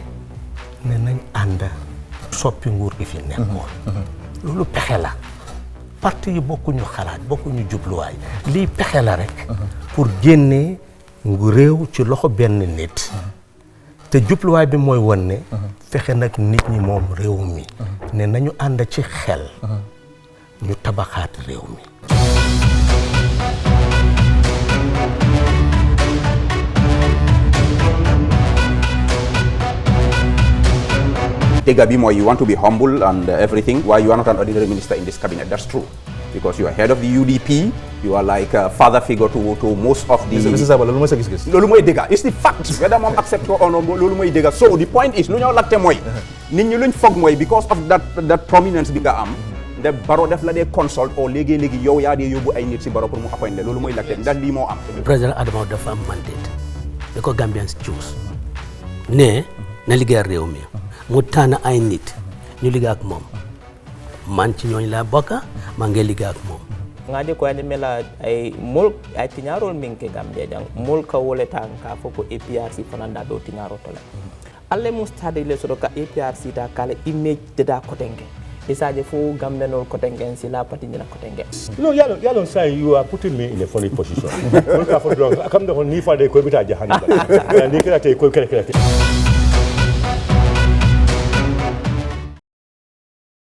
ne nañ ànd soppi nguur gi fi nekkoon. Loolu pexe la. Parti yi bokkuñu xalaat bokkuñu jubluwaay lii pexe la rek pour génnee ngu réew ci loxo benn nit te jubluwaay bi mooy won ne fexe nag nit ñi moom réew mi ne nañu ànd ci xel ñu tabaxaat réew mi Tegabi, you want to be humble and everything. Why you are not an ordinary minister in this cabinet? That's true. Because you are head of the UDP, you are like a father figure to most of the... Mr. Saba, lolu moy sa gis-gis. Lolu moy dega. It's the fact. Whether mom accept or not, lolu moy dega. So the point is, lu ñaw lakte moy. Nit ñi luñ fogg moy because of that prominence bi nga am. The Barrow def la dee consult or léegi yow yaa dee yóbbu ay nit si Barrow pour mu appoint lolu moy lakte. Ndax lii moo am. President Adama dafa am mandate. Because Gambians choose. Ne na liggéey réew mi. Mu tànn ay nit ñu liggéey ak moom man ci ñooñu laa bokka maa ngi liggéey ak moom ngaje ko ande mela ay mol ay tiñarol minke Gambia jang mol ka woleta ka foko APRC fananda do tiñaro tola alle mu stade le so ka APRC ta kala image de da kotenge isaje fo gambenol kotenge si la pati ni la kotenge no yalo say you are putting me in a funny position ka fo do kam do ni fa de ko bita jahannam ni kala te ko kala